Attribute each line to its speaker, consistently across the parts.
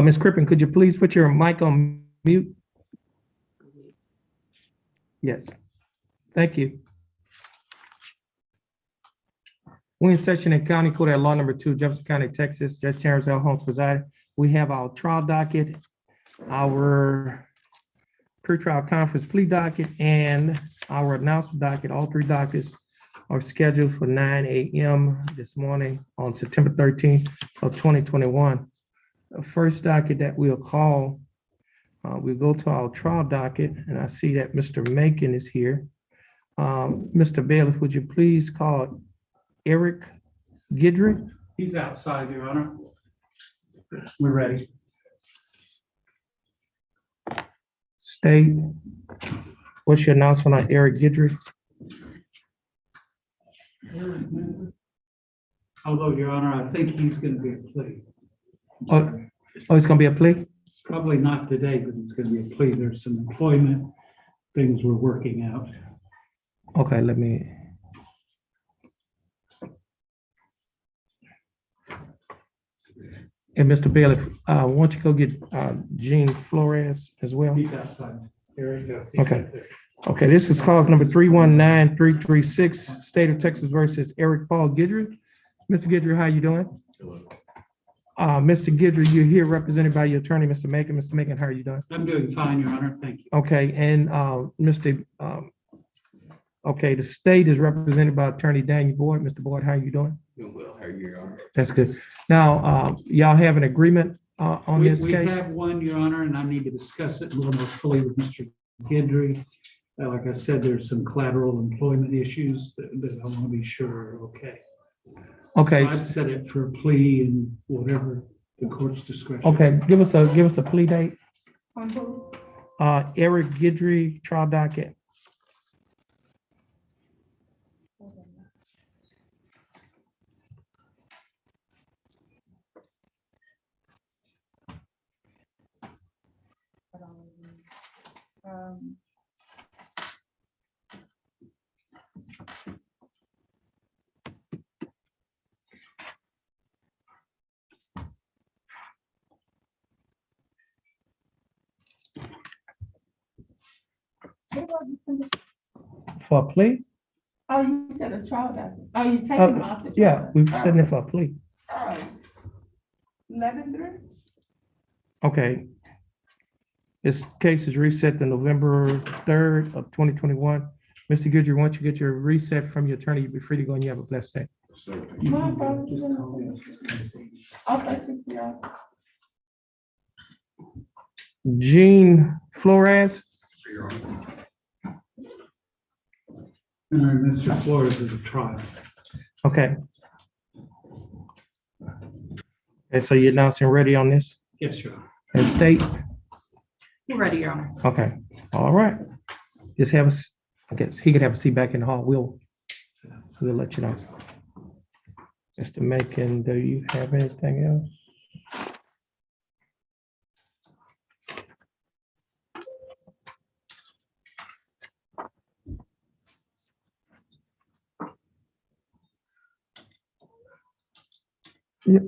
Speaker 1: Ms. Crippen, could you please put your mic on mute? Yes, thank you. We're in session in County Court at Law Number 2, Jefferson County, Texas. Judge Terrence Holmes presiding. We have our trial docket, our pretrial conference plea docket, and our announcement docket. All three dockets are scheduled for 9 a.m. this morning on September 13th of 2021. The first docket that we'll call, we'll go to our trial docket, and I see that Mr. Macon is here. Mr. Bailiff, would you please call Eric Guidry?
Speaker 2: He's outside, Your Honor. We're ready.
Speaker 1: State, what's your announcement on Eric Guidry?
Speaker 2: Although, Your Honor, I think he's going to be a plea.
Speaker 1: Oh, it's gonna be a plea?
Speaker 2: Probably not today, but it's going to be a plea. There's some employment things we're working out.
Speaker 1: Okay, let me. And Mr. Bailiff, why don't you go get Gene Flores as well?
Speaker 2: He's outside. Eric, yes, he's
Speaker 1: Okay.
Speaker 2: right there.
Speaker 1: Okay, this is cause number 319336, State of Texas versus Eric Paul Guidry. Mr. Guidry, how you doing? Mr. Guidry, you're here represented by your attorney, Mr. Macon. Mr. Macon, how are you doing?
Speaker 2: I'm doing fine, Your Honor. Thank you.
Speaker 1: Okay, and okay, the state is represented by Attorney Daniel Boyd. Mr. Boyd, how are you doing?
Speaker 3: Doing well. How are you, Your Honor?
Speaker 1: That's good. Now, y'all have an agreement on this
Speaker 2: We
Speaker 1: case?
Speaker 2: have one, Your Honor, and I need to discuss it a little more fully with Mr. Guidry. Like I said, there's some collateral employment issues that I want to be sure are okay.
Speaker 1: Okay,
Speaker 2: So I've set it for a plea and whatever the court's discretion.
Speaker 1: okay, give us a plea date. Eric Guidry, trial docket. For a plea?
Speaker 4: Oh, you said a trial document. Oh, you taking them off the trial?
Speaker 1: Yeah, we're setting it for a plea.
Speaker 4: 11/3?
Speaker 1: Okay. This case is reset to November 3rd of 2021. Mr. Guidry, once you get your reset from your attorney, you'll be free to go and you have a blessed day.
Speaker 4: My phone is in the- Okay, fix it up.
Speaker 1: Gene Flores?
Speaker 2: And Mr. Flores is a trial.
Speaker 1: Okay. And so you're announcing ready on this?
Speaker 2: Yes, Your Honor.
Speaker 1: And state?
Speaker 5: We're ready, Your Honor.
Speaker 1: Okay, all right. Just have us, I guess he could have a seat back in the hall. We'll let you know. Mr. Macon, do you have anything else? Yep.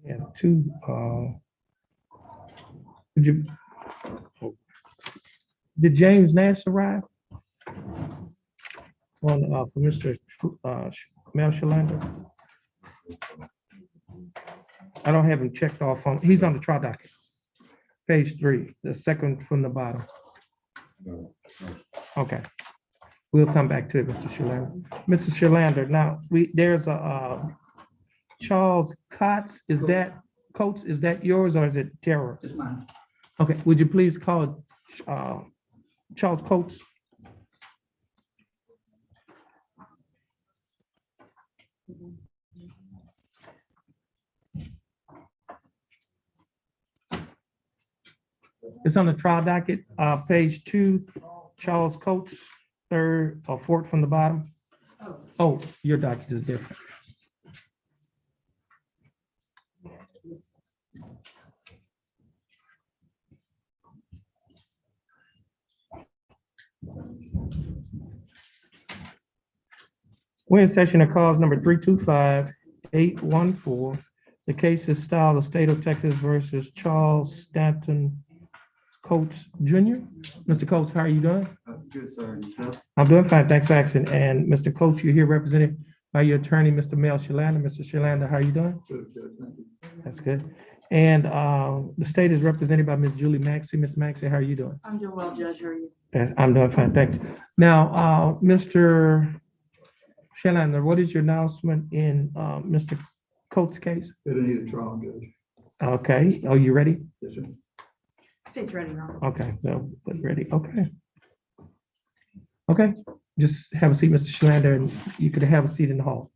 Speaker 1: Yeah, two, did James Nash arrive? On, for Mr. Mel Shalander? I don't have him checked off on, he's on the trial docket. Page 3, the second from the bottom. Okay. We'll come back to it, Mr. Shalander. Mr. Shalander, now, there's a, Charles Coates, is that yours or is it Terrence?
Speaker 2: It's mine.
Speaker 1: Okay, would you please call Charles Coates? It's on the trial docket, page 2, Charles Coates, third or fourth from the bottom. Oh, your docket is different. We're in session of cause number 325 814. The case is styled the state of Texas versus Charles Stanton Coates Jr. Mr. Coates, how are you doing?
Speaker 3: Good, sir. Yourself?
Speaker 1: I'm doing fine, thanks for asking. And Mr. Coates, you're here represented by your attorney, Mr. Mel Shalanda. Mr. Shalanda, how are you doing?
Speaker 3: Good, Judge. Thank you.
Speaker 1: That's good. And the state is represented by Ms. Julie Maxey. Ms. Maxey, how are you doing?
Speaker 5: I'm doing well, Judge. How are you?
Speaker 1: Yes, I'm doing fine, thanks. Now, Mr. Shalanda, what is your announcement in Mr. Coates' case?
Speaker 3: They don't need a trial, Judge.
Speaker 1: Okay, are you ready?
Speaker 3: Yes, sir.
Speaker 5: State's ready, Your Honor.
Speaker 1: Okay, so, but ready, okay. Okay, just have a seat, Mr. Shalanda, and you could have a seat in the hall.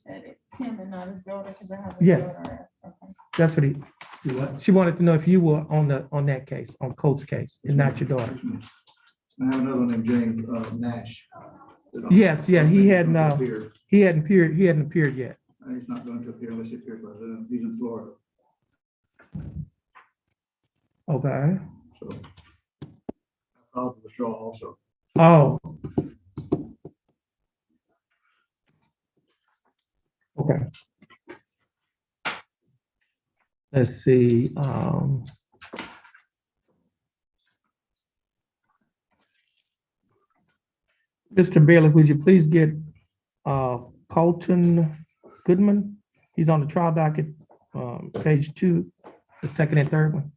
Speaker 4: Said it's him and not his daughter, because I have.
Speaker 1: Yes.
Speaker 4: daughter. Okay.
Speaker 1: That's what he,
Speaker 3: You what?
Speaker 1: she wanted to know if you were on that case, on Coates' case, and not your daughter.
Speaker 3: I have another one named James Nash.
Speaker 1: Yes, yeah, he hadn't,
Speaker 3: Appear.
Speaker 1: he hadn't appeared yet.
Speaker 3: He's not going to appear unless he appears by Zoom. He's in Florida,
Speaker 1: Okay.
Speaker 3: so. I filed for withdrawal also.
Speaker 1: Oh. Okay. Let's see, Mr. Bailey, would you please get, Colton Goodman? He's on the trial docket, page 2, the second and third one.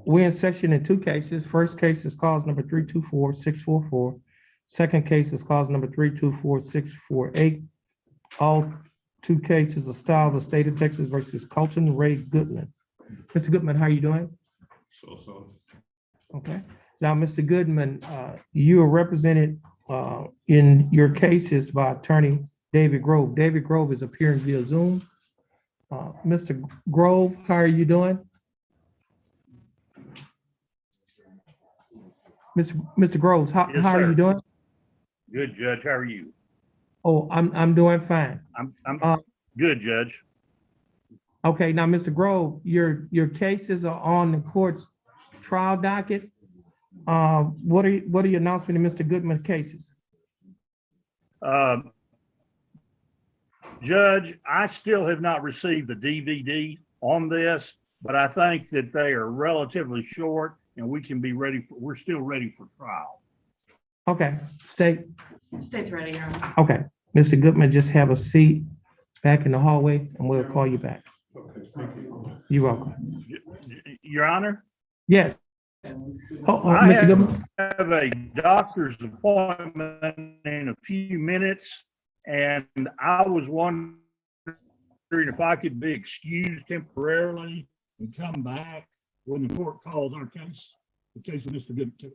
Speaker 1: We're in section in 2 cases. First case is cause number 324-644. Second case is cause number 324-648. All 2 cases are styled the state of Texas versus Colton Ray Goodman. Mr. Goodman, how are you doing?
Speaker 6: So.
Speaker 1: Okay. Now, Mr. Goodman, you are represented in your cases by attorney David Grove. David Grove is appearing via Zoom. Mr. Grove, how are you doing? Mr. Groves, how
Speaker 6: Yes,
Speaker 1: are
Speaker 6: sir.
Speaker 1: you doing?
Speaker 6: Good, Judge. How are you?
Speaker 1: Oh, I'm doing fine.
Speaker 6: I'm good, Judge.
Speaker 1: Okay, now, Mr. Grove, your cases are on the court's trial docket. What are your announcement in Mr. Goodman's cases?
Speaker 6: Judge, I still have not received the DVD on this, but I think that they are relatively short and we can be ready we're still ready for trial.
Speaker 1: Okay,
Speaker 5: State's ready, Your Honor.
Speaker 1: okay. Mr. Goodman, just have a seat back in the hallway and we'll call you back.
Speaker 6: Okay, thank you.
Speaker 1: You're welcome.
Speaker 6: Your Honor,
Speaker 1: Yes.
Speaker 6: I
Speaker 1: Mr. Goodman,
Speaker 6: have a doctor's appointment in a few minutes, and I was wondering if I could be excused temporarily and come back when the court calls our case, the case of Mr. Goodman.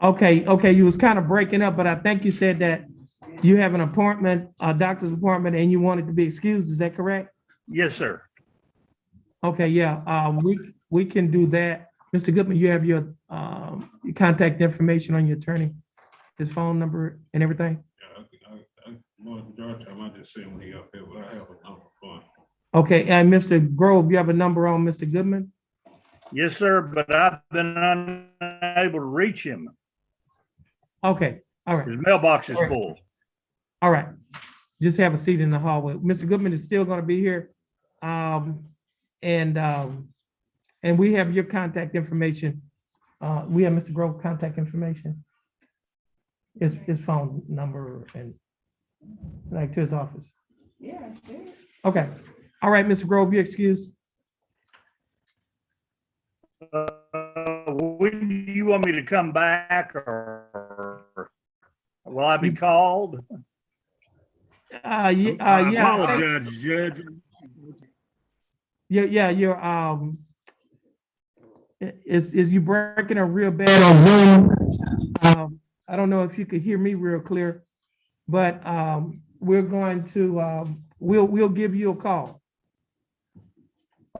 Speaker 1: okay, you was kind of breaking up, but I think you said that you have an appointment, a doctor's appointment, and you wanted to be excused. Is that correct?
Speaker 6: Yes, sir.
Speaker 1: Okay, yeah, we can do that. Mr. Goodman, you have your contact information on your attorney, his phone number and everything?
Speaker 7: Yeah, majority of the time I just say when he up here, but I have a number for him.
Speaker 1: Okay, and Mr. Grove, you have a number on Mr. Goodman?
Speaker 6: Yes, sir, but I've been unable to reach him.
Speaker 1: Okay, all right,
Speaker 6: His mailbox is full.
Speaker 1: all right. just have a seat in the hallway. Mr. Goodman is still gonna be here. And we have your contact information. We have Mr. Grove's contact information. His phone number and like to his office.
Speaker 4: Yeah, sure.
Speaker 1: Okay. All right, Mr. Grove, you're excused.
Speaker 6: When do you want me to come back, or will I be called?
Speaker 1: Yeah,
Speaker 6: I
Speaker 1: yeah,
Speaker 6: apologize, Judge.
Speaker 1: yeah, you're, is you breaking up real bad on Zoom? I don't know if you could hear me real clear, but, we're going to, we'll give you a call.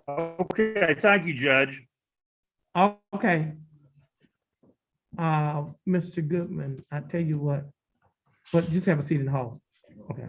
Speaker 6: Okay, thank you, Judge.
Speaker 1: Okay. Mr. Goodman, I tell you what, but just have a seat in the hall. Okay.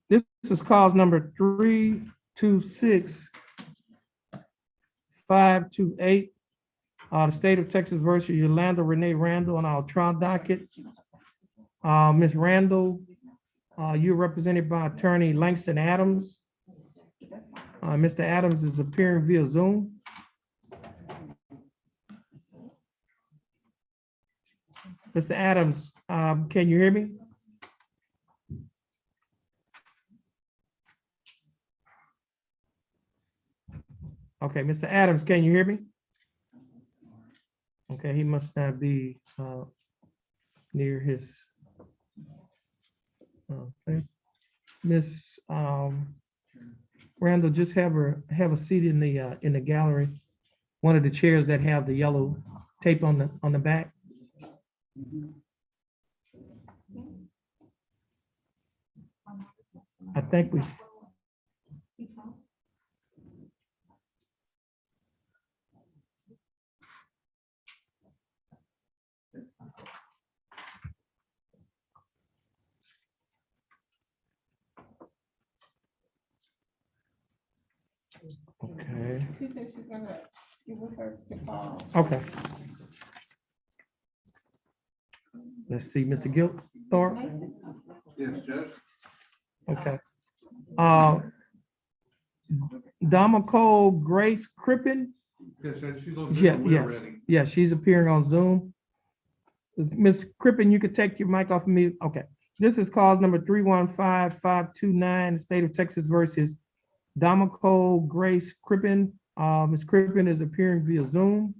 Speaker 1: This is cause number 326 528. The state of Texas versus Yolanda Renee Randall on our trial docket. Ms. Randall, you're represented by attorney Langston Adams. Mr. Adams is appearing via Zoom. Mr. Adams, can you hear me? Okay, Mr. Adams, can you hear me? Okay, he must not be near his. Okay. Miss Randall, just have a seat in the gallery. One of the chairs that have the yellow tape on the back. I think we. Okay,
Speaker 4: She said she's gonna give her to call.
Speaker 1: okay. Let's see, Mr. Gilthorpe.
Speaker 3: Yes, Judge.
Speaker 1: Okay. Damaco Grace Crippen.
Speaker 3: Yes, Judge, she's on.
Speaker 1: Yeah,
Speaker 3: Zoom. We're
Speaker 1: yes,
Speaker 3: ready.
Speaker 1: yeah, she's appearing on Zoom. Ms. Crippen, you could take your mic off of me. Okay. This is cause number 315-529, the state of Texas versus Damaco Grace Crippen. Ms. Crippen is appearing via Zoom.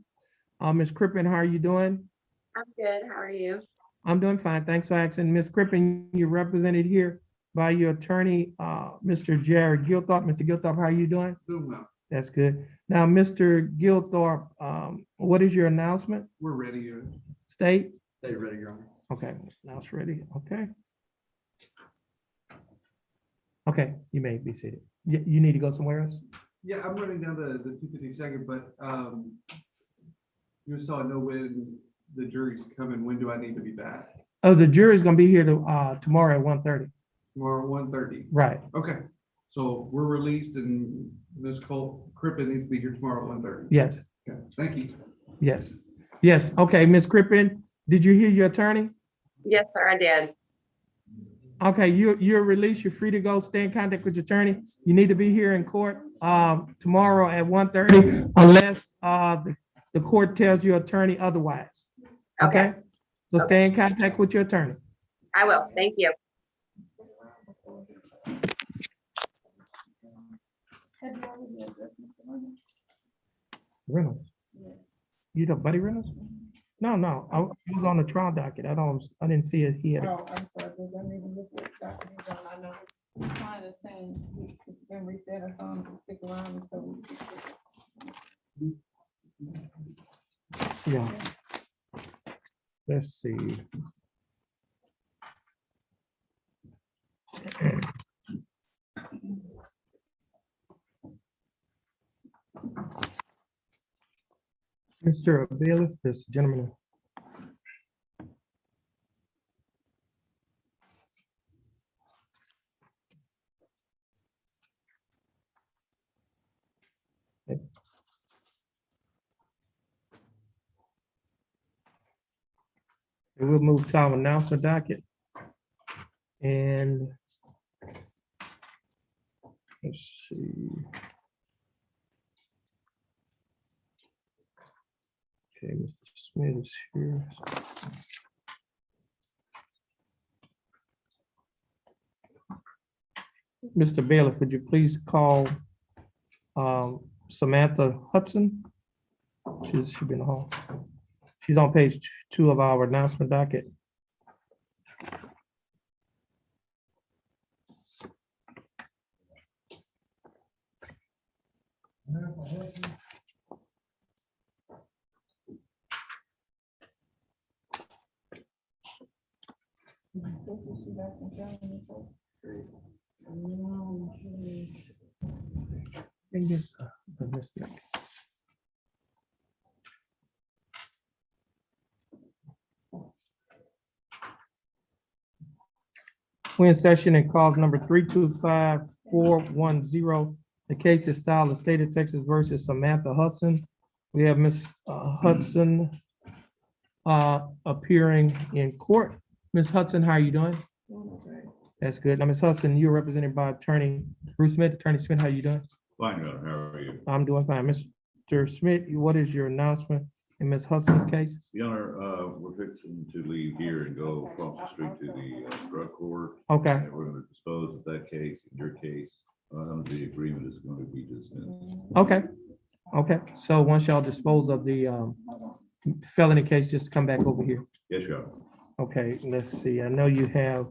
Speaker 1: Ms. Crippen, how are you doing?
Speaker 8: I'm good. How are you?
Speaker 1: I'm doing fine. Thanks for asking. Ms. Crippen, you're represented here by your attorney, Mr. Jared Gilthorpe. Mr. Gilthorpe, how are you doing?
Speaker 3: Zoom now.
Speaker 1: That's good. Now, Mr. Gilthorpe, what is your announcement?
Speaker 3: We're ready. Your
Speaker 1: State?
Speaker 3: Stay ready, Your Honor.
Speaker 1: Okay, now it's ready. Okay. Okay, you may be seated. You need to go somewhere else?
Speaker 3: Yeah, I'm running down the 252nd, but just so I know when the jury's coming, when do I need to be back?
Speaker 1: Oh, the jury's gonna be here tomorrow at 1:30.
Speaker 3: Tomorrow, 1:30.
Speaker 1: Right,
Speaker 3: Okay, so we're released and Ms. Crippen needs to be here tomorrow at 1:30.
Speaker 1: yes,
Speaker 3: Okay, thank you.
Speaker 1: yes, yes. Okay, Ms. Crippen, did you hear your attorney?
Speaker 8: Yes, sir, I did.
Speaker 1: Okay, you're released, you're free to go, stay in contact with your attorney. You need to be here in court tomorrow at 1:30 unless the court tells your attorney otherwise. Okay? So stay in contact with your attorney.
Speaker 8: I will. Thank you.
Speaker 4: Have you already addressed Mr. Reynolds?
Speaker 1: Reynolds? You know Buddy Reynolds? No, I was on the trial docket. I didn't see it here.
Speaker 4: Oh, I'm sorry, because I didn't look at Dr. Hazel, and I know his client is saying it's been reset or something to stick around until we.
Speaker 1: Yeah. Let's see. Mr. Bailiff, this gentleman. Okay. We'll move to our announcement docket. And let's see. Okay, Mr. Smith is here. Mr. Bailiff, would you please call Samantha Hudson? She's should be in the hall. She's on page 2 of our announcement docket. We're in session in cause number 325-410, The case is styled the state of Texas versus Samantha Hudson. We have Ms. Hudson appearing in court. Ms. Hudson, how are you doing? That's good. Now, Ms. Hudson, you're represented by Attorney Bruce Smith. Attorney Smith, how you doing?
Speaker 7: Fine, Your Honor, how are you?
Speaker 1: I'm doing fine. Mr. Smith, what is your announcement in Ms. Hudson's case?
Speaker 7: Your Honor, we're fixing to leave here and go across the street to the drug court.
Speaker 1: Okay,
Speaker 7: And we're gonna dispose of that case, in your case, the agreement is going to be dismissed.
Speaker 1: okay, okay. So once y'all dispose of the felony case, just come back over here.
Speaker 7: Yes, Your Honor.
Speaker 1: Okay, let's see. I know you have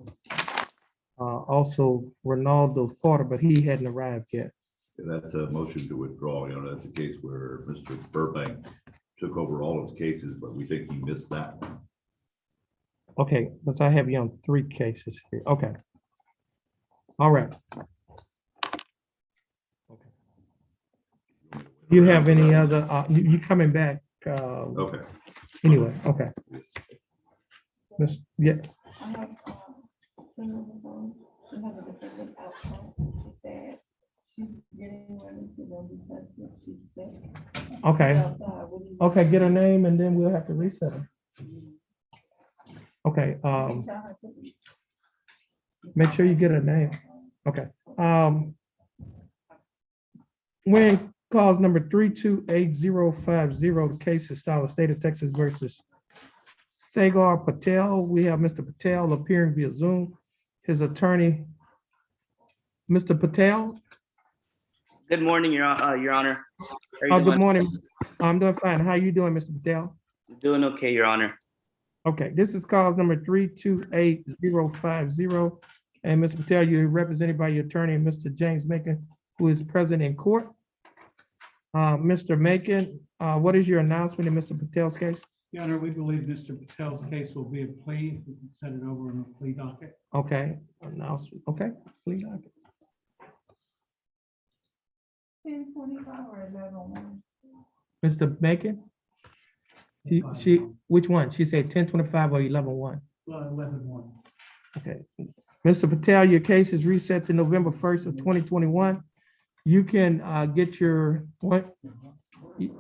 Speaker 1: also Ronaldo Porter, but he hadn't arrived yet.
Speaker 7: That's a motion to withdraw. You know, that's a case where Mr. Burbank took over all of his cases, but we think he missed that one.
Speaker 1: Okay, because I have you on 3 cases here. Okay. All right. You have any other, you coming back?
Speaker 7: Okay.
Speaker 1: Anyway, okay. Miss, yeah,
Speaker 4: I have, Senator Holmes, she has a defendant out front. She said she's getting ready to go be tested. She's sick.
Speaker 1: okay,
Speaker 4: Outside, what do you-
Speaker 1: okay, get her name and then we'll have to reset her. Okay,
Speaker 4: You tell her to be-
Speaker 1: make sure you get her name. Okay. When cause number 328-050, the case is style of state of Texas versus Sagar Patel. We have Mr. Patel appearing via Zoom. His attorney, Mr. Patel.
Speaker 9: Good morning, Your Honor. How are you
Speaker 1: Oh, good
Speaker 9: doing?
Speaker 1: morning. I'm doing fine. How you doing, Mr. Patel?
Speaker 9: Doing okay, Your Honor.
Speaker 1: Okay, this is cause number 328-050. And Mr. Patel, you're represented by your attorney, Mr. James Macon, who is present in court. Mr. Macon, what is your announcement in Mr. Patel's case?
Speaker 2: Your Honor, we believe Mr. Patel's case will be a plea. We can send it over on a plea docket.
Speaker 1: Okay, announcement, okay, please.
Speaker 4: 10:25 or 11:01?
Speaker 1: Mr. Macon? She, which one? She said 10:25 or 11:01.
Speaker 2: 11:01.
Speaker 1: Okay. Mr. Patel, your case is reset to November 1st of 2021. You can get your, what?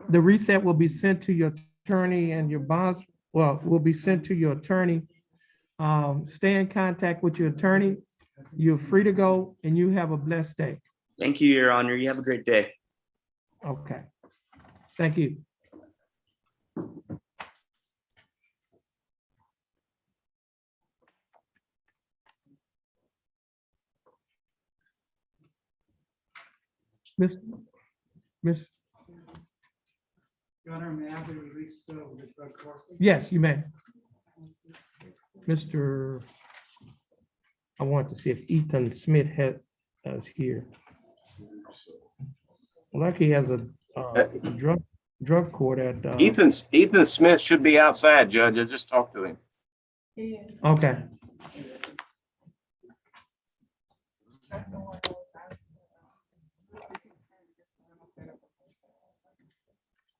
Speaker 1: The reset will be sent to your attorney and your bonds, well, will be sent to your attorney. Stay in contact with your attorney. You're free to go and you have a blessed day.
Speaker 9: Thank you, Your Honor. You have a great day.
Speaker 1: Okay. Thank you. Miss,
Speaker 2: Your Honor, may I be released with the drug court?
Speaker 1: yes, you may. Mr. I want to see if Ethan Smith is here. Like he has a drug court at.
Speaker 10: Ethan Smith should be outside, Judge. I just talked to him.
Speaker 4: Yeah.
Speaker 1: Okay,
Speaker 4: That's the one.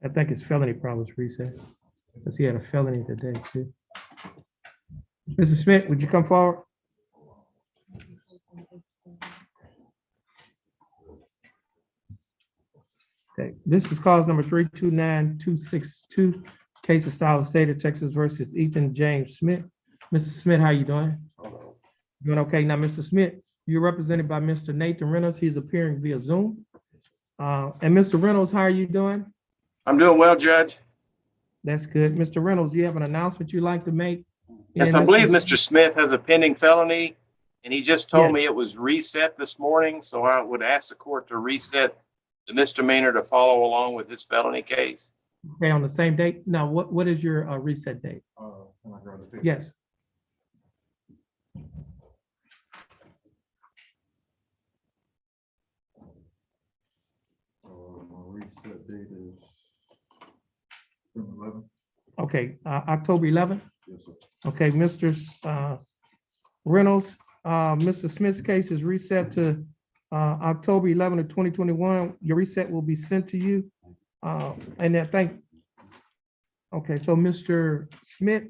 Speaker 1: I think it's felony problems recess, because he had a felony today too. Mr. Smith, would you come forward? Okay, this is cause number 329-262, case of style of state of Texas versus Ethan James Smith. Mr. Smith, how you doing? Doing okay. Now, Mr. Smith, you're represented by Mr. Nathan Reynolds. He's appearing via Zoom. And Mr. Reynolds, how are you doing?
Speaker 10: I'm doing well, Judge.
Speaker 1: That's good. Mr. Reynolds, do you have an announcement you'd like to make?
Speaker 10: Yes,
Speaker 1: And
Speaker 10: I believe Mr. Smith has a pending felony, and he just told me it was reset this morning, so I would ask the court to reset the misdemeanor to follow along with his felony case.
Speaker 1: Okay, on the same date? Now, what is your reset date? Yes.
Speaker 7: Reset date is 11.
Speaker 1: Okay, October 11th?
Speaker 7: Yes, sir.
Speaker 1: Okay, Mr. Reynolds, Mr. Smith's case is reset to October 11th of 2021. Your reset will be sent to you. And I think, okay, so Mr. Smith,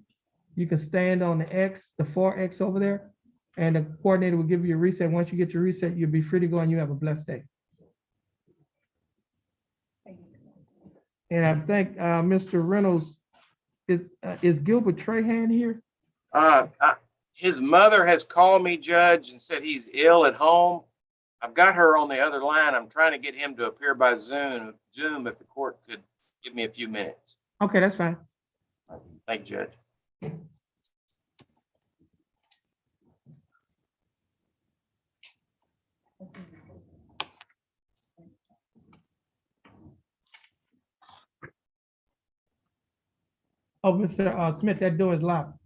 Speaker 1: you can stand on the X, the 4X over there, and the coordinator will give you a reset. Once you get your reset, you'll be free to go and you have a blessed day. And I think Mr. Reynolds, is Gilbert Trahan here?
Speaker 10: His mother has called me, Judge, and said he's ill at home. I've got her on the other line. I'm trying to get him to appear by Zoom, if the court could give me a few minutes.
Speaker 1: Okay, that's fine.
Speaker 10: Thank you, Judge.
Speaker 1: Oh, Mr. Smith, that door is locked.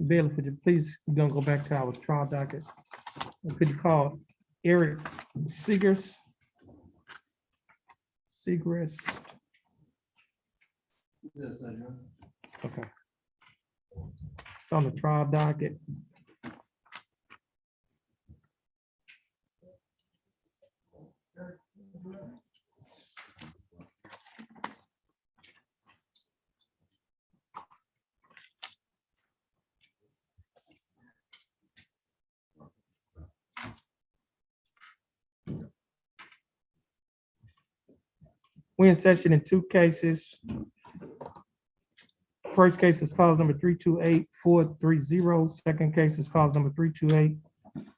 Speaker 1: Bailiff, would you please, we're gonna go back to our trial docket. Could you call Eric Seegers? Seegers,
Speaker 3: Yes, I do.
Speaker 1: okay. It's on the trial docket. We're in session in two cases. First case is cause number 328-430. Second case is cause number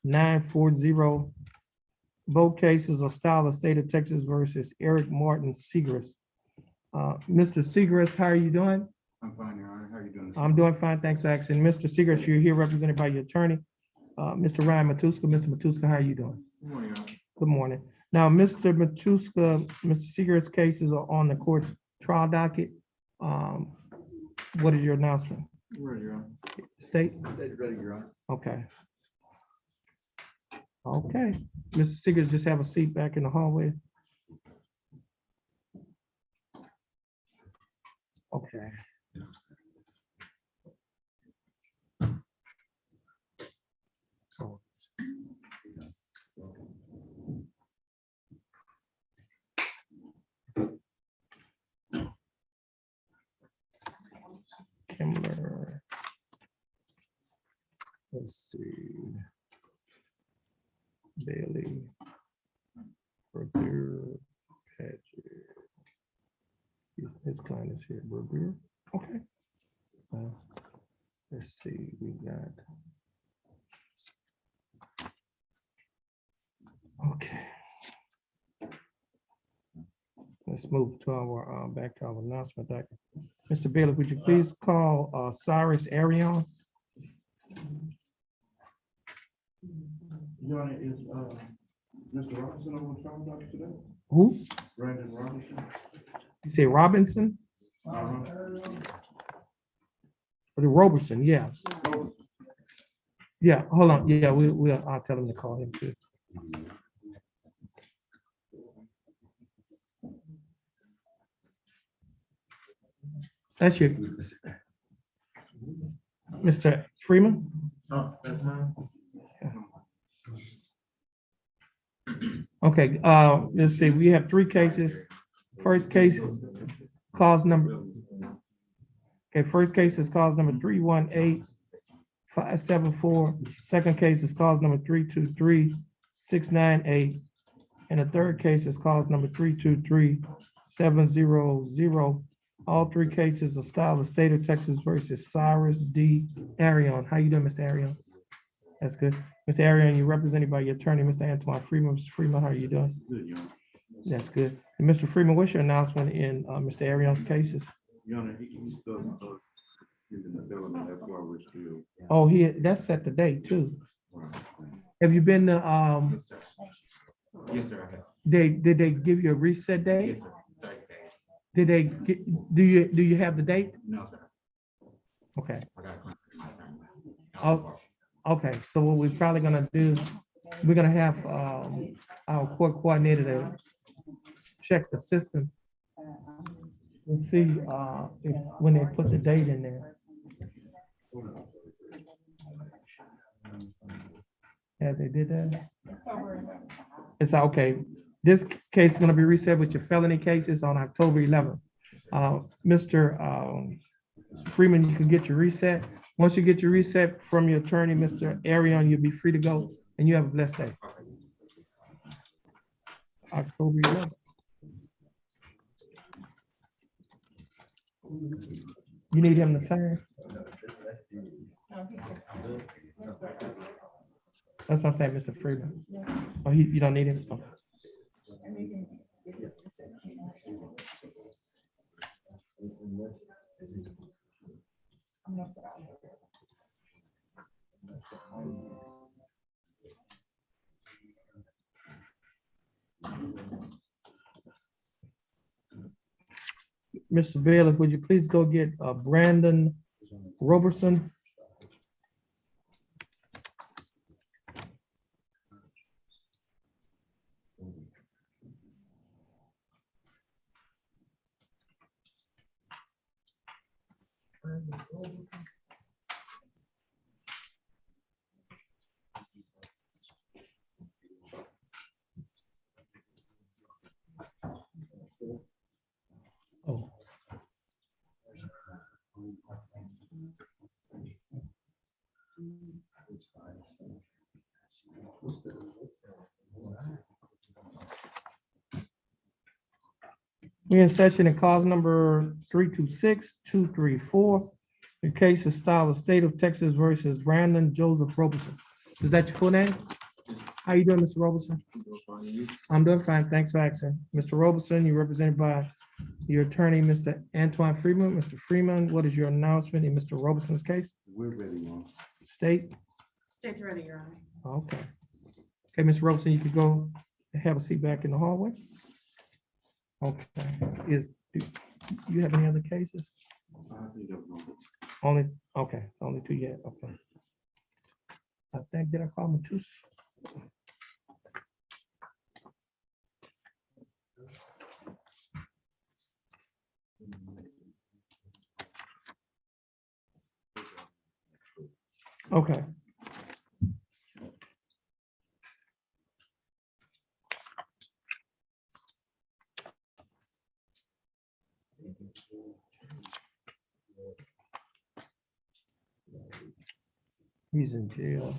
Speaker 1: 328-940. Both cases are style of state of Texas versus Eric Martin Seegers. Mr. Seegers, how are you doing?
Speaker 3: I'm fine, Your Honor. How are you doing?
Speaker 1: I'm doing fine, thanks for asking. Mr. Seegers, you're here represented by your attorney, Mr. Ryan Matuska. Mr. Matuska, how are you doing?
Speaker 3: Good morning, Your Honor.
Speaker 1: Good morning. Now, Mr. Matuska, Mr. Seegers' cases are on the court's trial docket. What is your announcement?
Speaker 3: Ready, Your Honor.
Speaker 1: State?
Speaker 3: Ready, Your Honor.
Speaker 1: Okay. Okay, Mr. Seegers, just have a seat back in the hallway. Okay. Kimber. Let's see. Bailey. Berger. Paget. His client is here, Berger. Okay. Let's see, we got. Okay. Let's move to our, back to our announcement. Mr. Bailey, would you please call Cyrus Arion?
Speaker 3: Your Honor, is Mr. Robinson on the trial docket today?
Speaker 1: Who?
Speaker 3: Brandon Robinson?
Speaker 1: You say Robinson?
Speaker 3: Uh-huh.
Speaker 1: Or the Robertson, yeah. Yeah, hold on. Yeah, I'll tell him to call him too. That's your, Mr. Freeman?
Speaker 3: Oh, that's mine.
Speaker 1: Okay, let's see, we have three cases. First case, cause number. Okay, first case is cause number 318-574. Second case is cause number 323-698. And the third case is cause number 323-700. All three cases are style of state of Texas versus Cyrus D. Arion. How you doing, Mr. Arion? That's good. Mr. Arion, you're represented by your attorney, Mr. Antoine Freeman. Mr. Freeman, how are you doing?
Speaker 3: Good, Your Honor.
Speaker 1: That's good. And Mr. Freeman, what's your announcement in Mr. Arion's cases?
Speaker 3: Your Honor, he's still using the development, that's why we're still.
Speaker 1: Oh, that's set the date too.
Speaker 3: Right.
Speaker 1: Have you been to,
Speaker 3: Yes, sir. Yes, sir, I have.
Speaker 1: did they give you a reset date?
Speaker 3: Yes, sir. 30 days.
Speaker 1: Did they, do you have the date?
Speaker 3: No, sir.
Speaker 1: Okay,
Speaker 3: I got a
Speaker 1: Oh. okay. So what we're probably gonna do, we're gonna have our court coordinator to check the system. We'll see when they put the date in there. Yeah, they did that. It's okay. This case is gonna be reset with your felony cases on October 11th. Mr. Freeman, you can get your reset. Once you get your reset from your attorney, Mr. Arion, you'll be free to go, and you have a blessed day. October 11th. You need him to sign? That's what I'm saying, Mr. Freeman. Oh, you don't need him? Okay. Mr. Bailiff, would you please go get Brandon Robertson? Oh. We're in session in cause number 326-234. The case is style of State of Texas versus Brandon Joseph Robertson. Is that your full name? How you doing, Mr. Robertson? I'm doing fine. Thanks for asking. Mr. Robertson, you're represented by your attorney, Mr. Antoine Freeman. Mr. Freeman, what is your announcement in Mr. Robertson's case?
Speaker 11: We're ready, Mom.
Speaker 5: State's ready, Your Honor.
Speaker 1: Okay. Okay, Mr. Robertson, you could go have a seat back in the hallway. Okay, do you have any other cases? Only, okay, only two yet, okay. I think, did I call them two? Okay. He's in jail.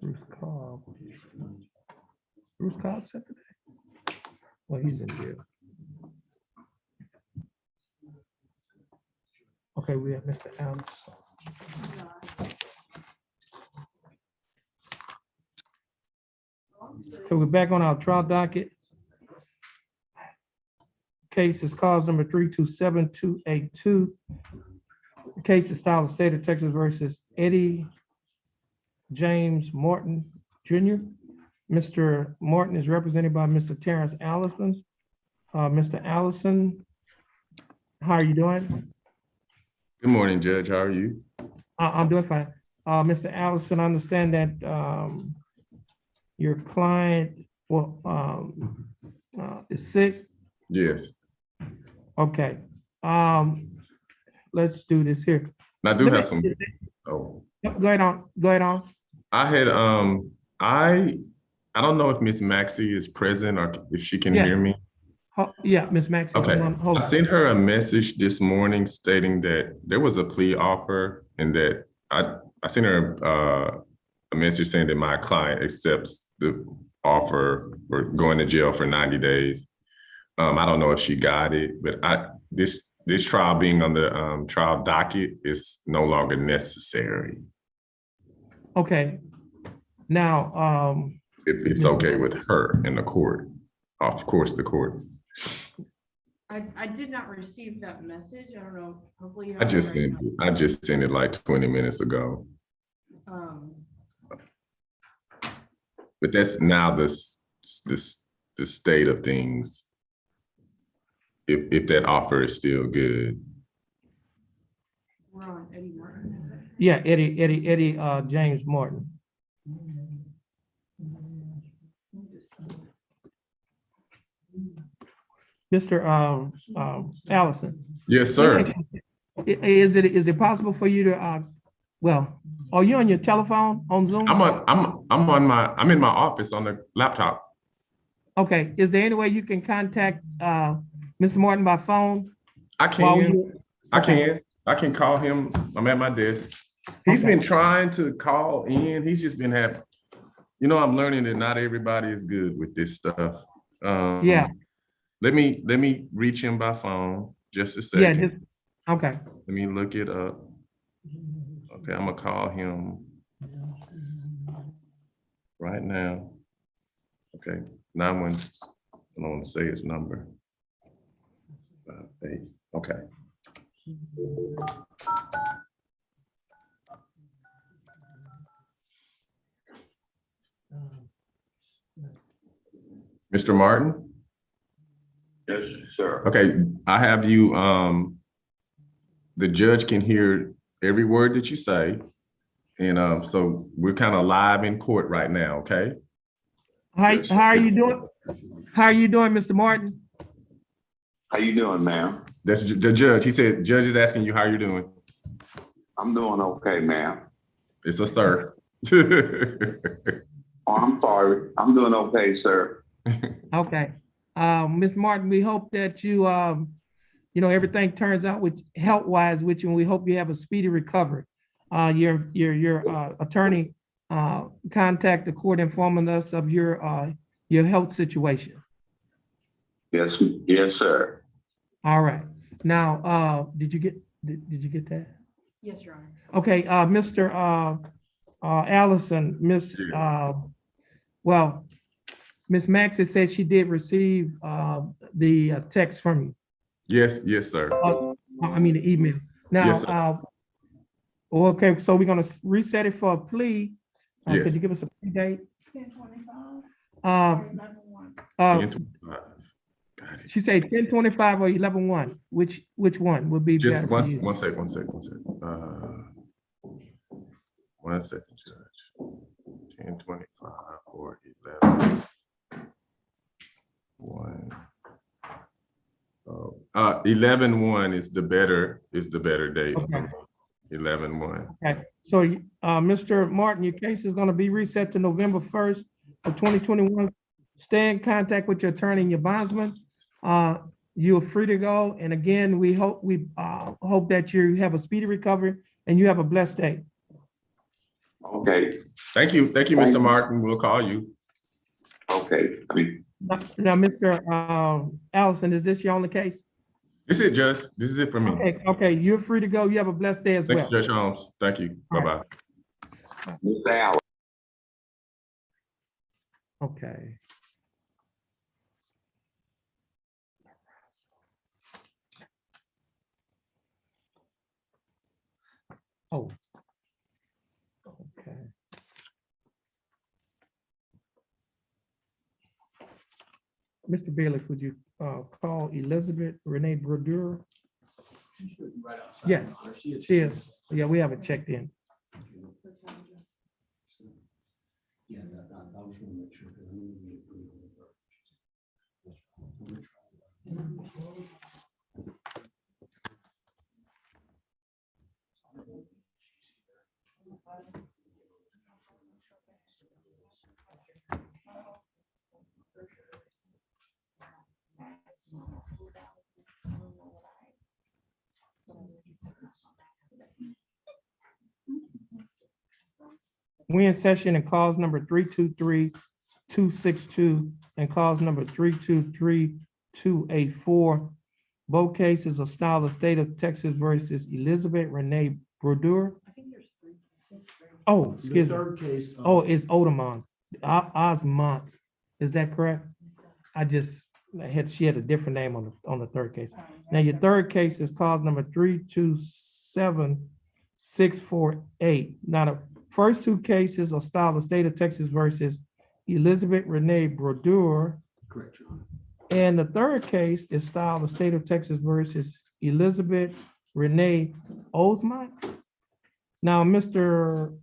Speaker 1: Bruce Cobb. Bruce Cobb said today? Well, he's in jail. Okay, we have Mr. Adams. So we're back on our trial docket. Case is cause number 327-282. The case is style of State of Texas versus Eddie James Morton Jr. Mr. Morton is represented by Mr. Terrence Allison. Mr. Allison, how are you doing?
Speaker 11: Good morning, Judge. How are you?
Speaker 1: I'm doing fine. Mr. Allison, I understand that your client is sick.
Speaker 11: Yes.
Speaker 1: Okay. Let's do this here.
Speaker 11: And I do have some. Oh,
Speaker 1: Go ahead on. Go ahead on.
Speaker 11: I had I don't know if Miss Maxie is present or if she can
Speaker 1: Yeah.
Speaker 11: hear me.
Speaker 1: Yeah, Ms. Maxey.
Speaker 11: Okay.
Speaker 1: Hold
Speaker 11: I
Speaker 1: on.
Speaker 11: sent her a message this morning stating that there was a plea offer and that I sent her a message saying that my client accepts the offer for going to jail for 90 days. I don't know if she got it, but this trial being on the trial docket is no longer necessary.
Speaker 1: Okay. Now,
Speaker 11: If it's okay with her in the court, of course, the court.
Speaker 5: I did not receive that message. I don't know. Hopefully. You
Speaker 11: I
Speaker 5: have it
Speaker 11: just
Speaker 5: right
Speaker 11: sent it. I just sent it like 20 minutes ago.
Speaker 5: now.
Speaker 11: But that's now the state of things. if that offer is still good.
Speaker 5: We're on Eddie Martin.
Speaker 1: Yeah, Eddie, James Martin. Mr. Allison.
Speaker 11: Yes, sir.
Speaker 1: Is it possible for you to, well, are you on your telephone on Zoom?
Speaker 11: I'm in my office on the laptop.
Speaker 1: Okay, is there any way you can contact, Mr. Martin by phone?
Speaker 11: I
Speaker 1: while
Speaker 11: can,
Speaker 1: you-
Speaker 11: I can call him. I'm at my desk. He's
Speaker 1: Okay.
Speaker 11: been trying to call in. He's just been having, I'm learning that not everybody is good with this stuff.
Speaker 1: Yeah.
Speaker 11: Let me reach him by phone, just a
Speaker 1: Yeah,
Speaker 11: second.
Speaker 1: just, okay.
Speaker 11: Let me look it up. Okay, I'm gonna call him right now. Okay, 91, I don't want to say his number. 58, okay. Mr. Martin?
Speaker 7: Yes, sir.
Speaker 11: Okay, I have you, the judge can hear every word that you say. And so we're kind of live in court right now, okay?
Speaker 1: How are you doing? How are you doing, Mr. Martin?
Speaker 7: How you doing, ma'am?
Speaker 11: That's the judge. He said, judge is asking you how you're doing.
Speaker 7: I'm doing okay, ma'am.
Speaker 11: It's a sir.
Speaker 7: Oh, I'm sorry. I'm doing okay, sir.
Speaker 1: Okay. Ms. Martin, we hope that you, everything turns out with health-wise with you, and we hope you have a speedy recovery. Your attorney contacted the court informing us of your health situation.
Speaker 7: Yes, sir.
Speaker 1: All right. Now, did you get that?
Speaker 5: Yes, Your Honor.
Speaker 1: Okay, Mr. Allison, Miss Maxey said she did receive the text from you.
Speaker 11: Yes, sir.
Speaker 1: I mean, the email. Now,
Speaker 11: Yes, sir.
Speaker 1: okay, so we're gonna reset it for a plea. Could
Speaker 11: Yes.
Speaker 1: you give us a plea date?
Speaker 4: 10:25.
Speaker 11: 10:25. Got it.
Speaker 1: She said 10:25 or 11:1. Which one would be
Speaker 11: Just
Speaker 1: better for you?
Speaker 11: one second. One second, Judge. 10:25 or 11:1. Oh, 11:1 is the better date.
Speaker 1: Okay.
Speaker 11: 11:1.
Speaker 1: Okay, so, Mr. Martin, your case is gonna be reset to November 1st of 2021. Stay in contact with your attorney and your bondsman. You're free to go. And again, we hope that you have a speedy recovery and you have a blessed day.
Speaker 7: Okay.
Speaker 11: Thank you, Mr. Martin. We'll call you.
Speaker 7: Okay.
Speaker 1: Now, Mr. Allison, is this your only case?
Speaker 11: This is it, Judge. This is it for me.
Speaker 1: Okay, you're free to go. You have a blessed day as
Speaker 11: Thank
Speaker 1: well.
Speaker 11: you, Judge Holmes. Thank you.
Speaker 1: All
Speaker 11: Bye-bye.
Speaker 7: Mr. Allen.
Speaker 1: Okay. Oh. Okay. Mr. Bailiff, would you call Elizabeth Renee Brodeur? Yes, she is. Yeah, we have it checked in. We in session and cause number 323-262 and cause number 323-284. Both cases are styled the state of Texas versus Elizabeth Renee Brodeur.
Speaker 5: I think there's 3.
Speaker 1: Oh, excuse me.
Speaker 3: Third case.
Speaker 1: Oh, it's Odemont, Osmont. Is that correct? She had a different name on the third case. Now, your third case is cause number 327-648. Now, the first two cases are styled the state of Texas versus Elizabeth Renee Brodeur.
Speaker 3: Correct, Your Honor.
Speaker 1: And the third case is styled the state of Texas versus Elizabeth Renee Osmont. Now, Mr.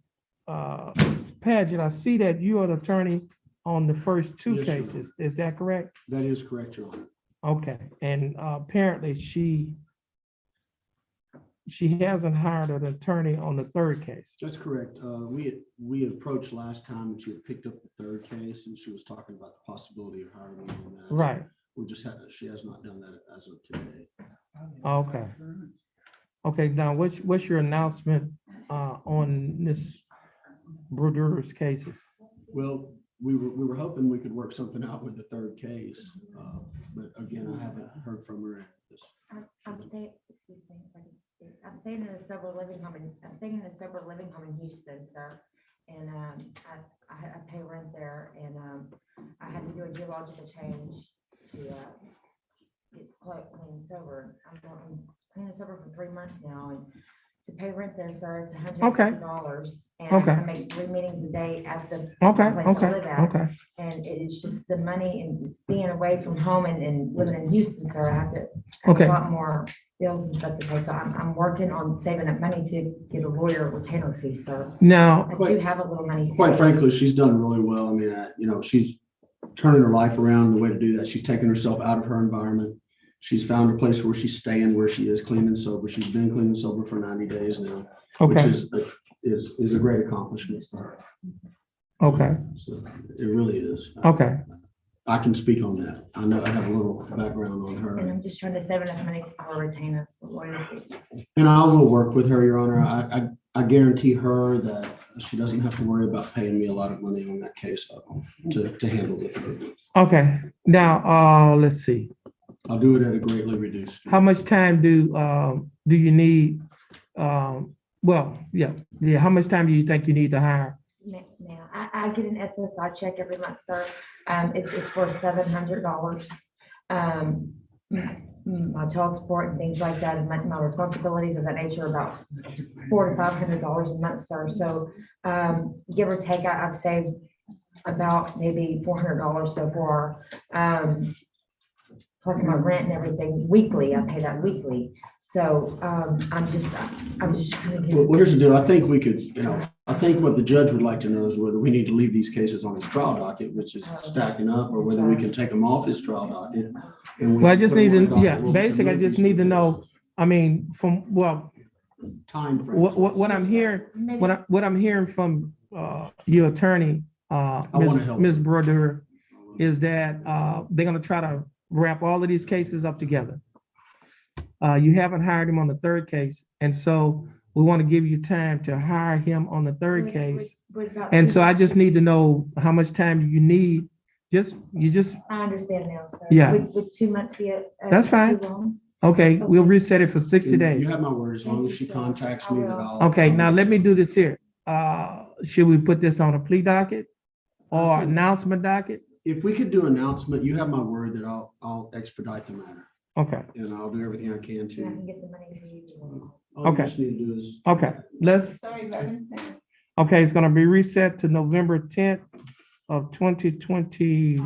Speaker 1: Paget, I see that you are the attorney on the first two
Speaker 12: Yes, Your Honor.
Speaker 1: cases. Is that correct?
Speaker 12: That is correct, Your Honor.
Speaker 1: Okay, and apparently she hasn't hired an attorney on the third case.
Speaker 12: That's correct. We approached last time and she had picked up the third case and she was talking about the possibility of hiring me on that.
Speaker 1: Right,
Speaker 12: We just had, she has not done that as of today.
Speaker 1: okay. Okay, now what's your announcement on Ms. Bruder's cases?
Speaker 12: Well, we were hoping we could work something out with the third case. But again, I haven't heard from her.
Speaker 13: I'm staying, excuse me, if I can speak. I'm staying in a sober living home in Houston, sir. And I pay rent there and I had to do a geological change to get clean and sober. I'm clean and sober for 3 months now and to pay rent there, sir, it's $150. And
Speaker 1: Okay.
Speaker 13: I make 3 meetings a day at the
Speaker 1: Okay,
Speaker 13: place I
Speaker 1: okay,
Speaker 13: live at.
Speaker 1: okay,
Speaker 13: And it's just the money and it's being away from home and living in Houston, so I have to have
Speaker 1: Okay.
Speaker 13: a lot more bills and stuff to pay. So I'm working on saving up money to get a lawyer retainer fee, so
Speaker 1: now,
Speaker 13: I do have a little money.
Speaker 12: Quite
Speaker 13: saved.
Speaker 12: frankly, she's done really well. I mean, she's turning her life around. The way to do that, she's taken herself out of her environment. She's found a place where she's staying, where she is clean and sober. She's been clean and sober for 90 days now, which
Speaker 1: okay,
Speaker 12: is a great accomplishment for her.
Speaker 1: okay,
Speaker 12: So it really is.
Speaker 1: okay,
Speaker 12: I can speak on that. I know I have a little background on
Speaker 13: And
Speaker 12: her.
Speaker 13: I'm just trying to save enough money for a retainer for lawyer fees.
Speaker 12: And I will work with her, Your Honor. I guarantee her that she doesn't have to worry about paying me a lot of money on that case to handle it.
Speaker 1: okay. Now, let's see.
Speaker 12: I'll do it at a greatly reduced fee.
Speaker 1: How much time do you need? Well, yeah, how much time do you think you need to hire?
Speaker 13: Now, I get an SSI check every month, sir. It's for $700. My child support and things like that, and my responsibilities of that nature are about $400 to $500 a month, sir. So, give or take, I've saved about maybe $400 so far. Plus my rent and everything weekly, I pay that weekly. So, I'm just trying to
Speaker 12: Well,
Speaker 13: get.
Speaker 12: here's the deal. I think we could, I think what the judge would like to know is whether we need to leave these cases on his trial docket, which is stacking up, or whether we can take them off his trial docket. and we
Speaker 1: Well, I
Speaker 12: can
Speaker 1: just
Speaker 12: put them
Speaker 1: need
Speaker 12: on
Speaker 1: to,
Speaker 12: the docket
Speaker 1: yeah,
Speaker 12: where we can
Speaker 1: basically, I
Speaker 12: move
Speaker 1: just
Speaker 12: these
Speaker 1: need to
Speaker 12: cases.
Speaker 1: know, I mean, from, well,
Speaker 12: Time frame.
Speaker 1: what I'm hearing, what I'm hearing from your attorney,
Speaker 12: wanna help.
Speaker 1: Ms. Broder, is that they're gonna try to wrap all of these cases up together. You haven't hired him on the third case, and so we want to give you time to hire him on the third case. And so I just need to know how much time you need. You just,
Speaker 13: I understand now, sir.
Speaker 1: Yeah.
Speaker 13: Would 2 months be a?
Speaker 1: That's fine.
Speaker 13: too long?
Speaker 1: okay, we'll reset it for 60 days.
Speaker 12: You have my word. As long as she contacts me, that I'll.
Speaker 1: Okay, now let me do this here. Should we put this on a plea docket or announcement docket?
Speaker 12: If we could do announcement, you have my word that I'll expedite the matter,
Speaker 1: Okay,
Speaker 12: and I'll do everything I can
Speaker 13: And I
Speaker 12: to.
Speaker 13: can get the money to you.
Speaker 12: All you
Speaker 1: Okay.
Speaker 12: just need to do is.
Speaker 1: okay, let's,
Speaker 4: So 11/10.
Speaker 1: okay, it's gonna be reset to November 10th of 2020
Speaker 13: Oh,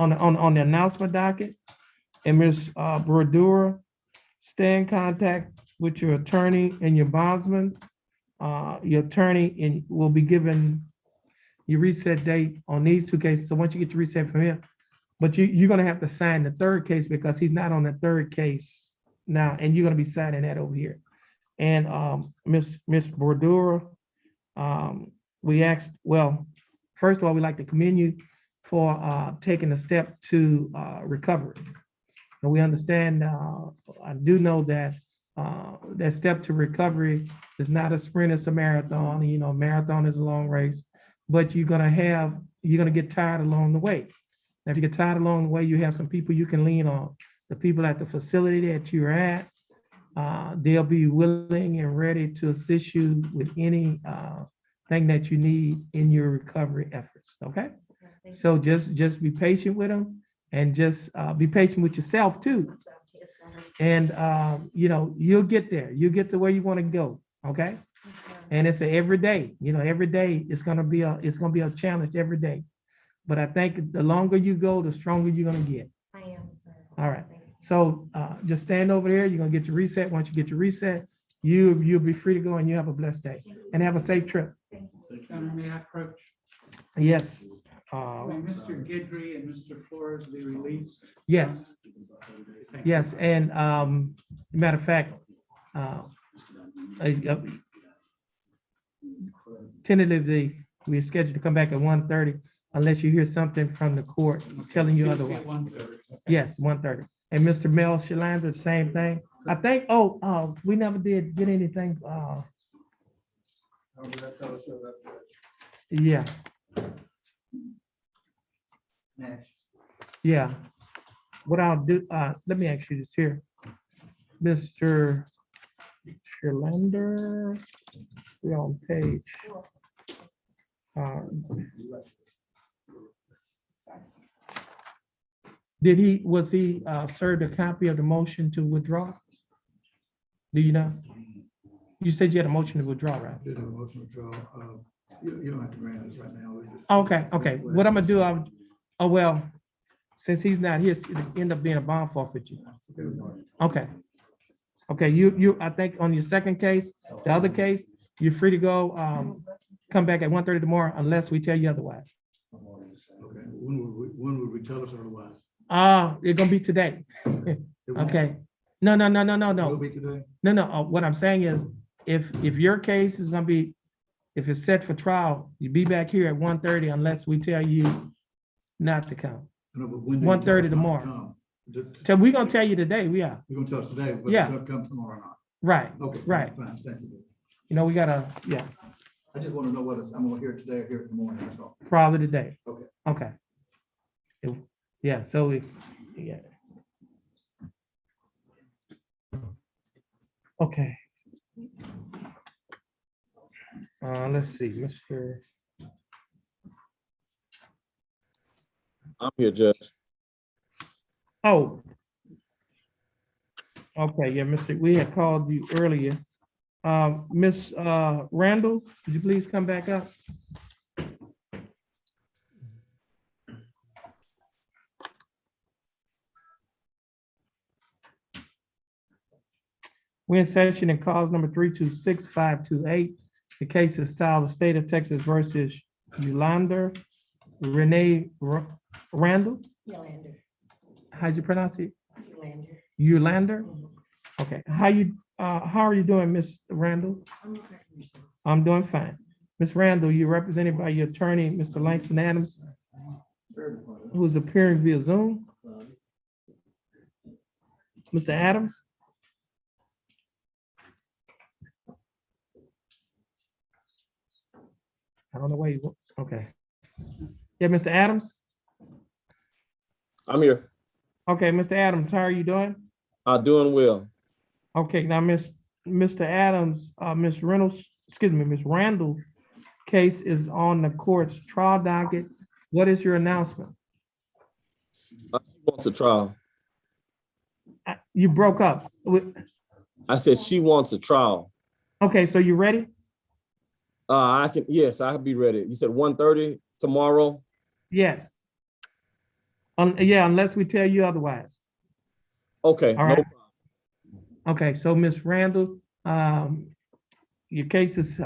Speaker 13: no, no.
Speaker 1: on the announcement docket. And Ms. Brodeur, stay in contact with your attorney and your bondsman. Your attorney will be given your reset date on these two cases. So once you get your reset from him, but you're gonna have to sign the third case because he's not on the third case now, and you're gonna be signing that over here. And Ms. Brodeur, we asked, well, first of all, we'd like to commend you for taking a step to recovery. And we understand, I do know that that step to recovery is not a sprint, it's a marathon. You know, marathon is a long race, but you're gonna get tired along the way. Now, if you get tired along the way, you have some people you can lean on. The people at the facility that you're at, they'll be willing and ready to assist you with any thing that you need in your recovery efforts, okay? So just be patient with them and just be patient with yourself too. And, you'll get there. You'll get to where you want to go, okay? And it's every day, every day it's gonna be a challenge every day. but I think the longer you go, the stronger you're gonna get.
Speaker 13: I am, sir.
Speaker 1: All right.
Speaker 13: Thank you.
Speaker 1: So just stand over there. You're gonna get your reset. Once you get your reset, you'll be free to go and you have a blessed day and have a safe trip.
Speaker 2: Senator, may I approach?
Speaker 1: Yes.
Speaker 2: May Mr. Guidry and Mr. Flores be released?
Speaker 1: Yes.
Speaker 2: Thank you.
Speaker 1: Yes, and matter of fact, tentatively, we're scheduled to come back at 1:30 unless you hear something from the court telling you
Speaker 2: CC
Speaker 1: otherwise.
Speaker 2: at 1:30. Okay.
Speaker 1: Yes, 1:30. And Mr. Mel Shalander, same thing. I think, we never did get anything, yeah. Yeah. What I'll do, let me ask you this here. Mr. Shalander, we're on page. Was he served a copy of the motion to withdraw? Do you know? You said you had a motion to withdraw, right?
Speaker 14: Did a motion to draw, you don't have to grant this right now. we just-
Speaker 1: Okay. What I'm gonna do, well, since he's not here, it'll end up being a bond forfeiture. Okay. Okay, I think on your second case, the other case, you're free to go, come back at 1:30 tomorrow unless we tell you otherwise.
Speaker 14: Okay, when would we tell us otherwise?
Speaker 1: It's gonna be today.
Speaker 14: It won't-
Speaker 1: Okay. No.
Speaker 14: Will be today?
Speaker 1: No. What I'm saying is, if your case is gonna be, if it's set for trial, you be back here at 1:30 unless we tell you not to come.
Speaker 14: No, but when do you tell us
Speaker 1: 1:30
Speaker 14: not to
Speaker 1: tomorrow.
Speaker 14: come?
Speaker 1: So we're gonna tell you today, we are.
Speaker 14: You're gonna tell us today, but
Speaker 1: Yeah.
Speaker 14: it's gonna come tomorrow or not?
Speaker 1: Right,
Speaker 14: Okay.
Speaker 1: right.
Speaker 14: Fine, thank you.
Speaker 1: You know, we gotta, yeah,
Speaker 14: I just want to know what I'm gonna hear today or hear it in the morning, that's all.
Speaker 1: probably today.
Speaker 14: Okay.
Speaker 1: Okay. Yeah, so yeah. Okay. Let's see, Mr.
Speaker 15: I'm here, Judge.
Speaker 1: Oh. Okay, yeah, we had called you earlier. Miss Randall, could you please come back up? We're in session in cause number 326-528. The case is styled the state of Texas versus Yolanda Renee Randall.
Speaker 13: Yolander.
Speaker 1: How'd you pronounce it?
Speaker 13: Yolander.
Speaker 1: Yolander? Okay, how are you doing, Miss Randall?
Speaker 13: I'm okay for yourself.
Speaker 1: I'm doing fine. Miss Randall, you're represented by your attorney, Mr. Langston Adams, who is appearing via Zoom. Mr. Adams? I don't know where you, okay. Yeah, Mr. Adams?
Speaker 15: I'm here.
Speaker 1: Okay, Mr. Adams, how are you doing?
Speaker 15: Doing well.
Speaker 1: Okay, now, Mr. Adams, Miss Randall case is on the court's trial docket. What is your announcement?
Speaker 15: She wants a trial.
Speaker 1: You broke up.
Speaker 15: I said she wants a trial.
Speaker 1: Okay, so you ready?
Speaker 15: Yes, I can be ready. You said 1:30 tomorrow?
Speaker 1: Yes. Yeah, unless we tell you otherwise.
Speaker 15: Okay.
Speaker 1: All right. Okay, so Miss Randall, your case is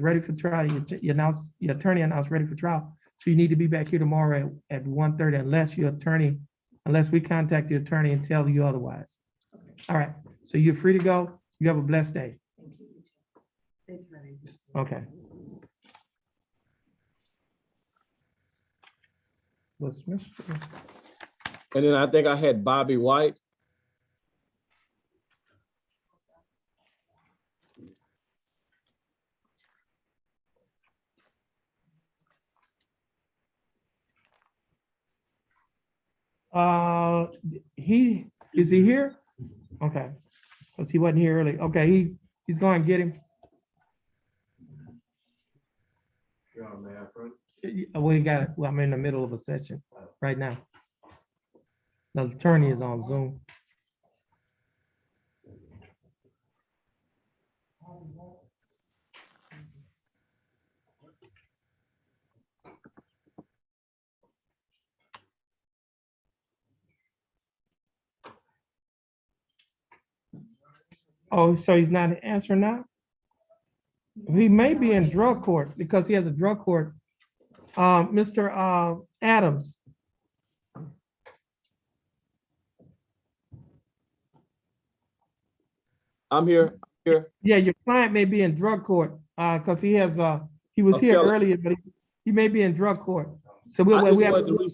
Speaker 1: ready for trial. Your attorney announced ready for trial. So you need to be back here tomorrow at 1:30 unless we contact your attorney and tell you otherwise. All right, so you're free to go. You have a blessed day. Okay. What's Mr.
Speaker 15: And then I think I had Bobby White.
Speaker 1: Is he here? Okay, because he wasn't here early. Okay, he's going to get him. We got it. Well, I'm in the middle of a session right now. The attorney is on Zoom. Oh, so he's not answering now? He may be in drug court because he has a drug court. Mr. Adams.
Speaker 15: I'm here.
Speaker 1: Yeah, your client may be in drug court, because he has, he was
Speaker 15: A
Speaker 1: here
Speaker 15: felon.
Speaker 1: earlier, but he may be in drug court. So
Speaker 15: I just
Speaker 1: we have,
Speaker 15: wanted to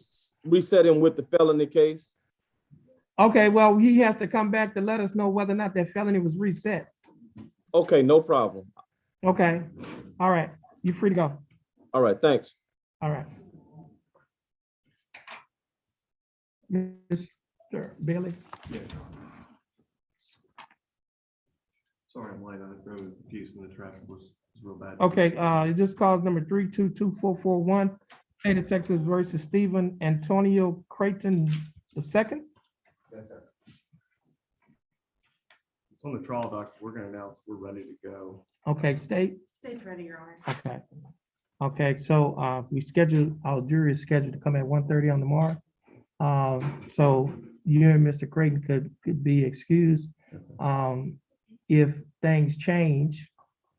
Speaker 15: reset him with the felony case.
Speaker 1: okay, well, he has to come back to let us know whether or not that felony was reset.
Speaker 15: Okay, no problem.
Speaker 1: Okay, all right, you're free to go.
Speaker 15: All right, thanks.
Speaker 1: All right. Mr. Bailey?
Speaker 3: Sorry, I'm late. I drove confused and the traffic was real bad.
Speaker 1: Okay, this cause number 322441, State of Texas versus Stephen Antonio Creighton II.
Speaker 3: Yes, sir. It's on the trial doc. We're gonna announce we're ready to go.
Speaker 1: Okay, state.
Speaker 5: State's ready, Your Honor.
Speaker 1: Okay. Okay, so we scheduled, our jury is scheduled to come at 1:30 on tomorrow. So you and Mr. Creighton could be excused. If things change,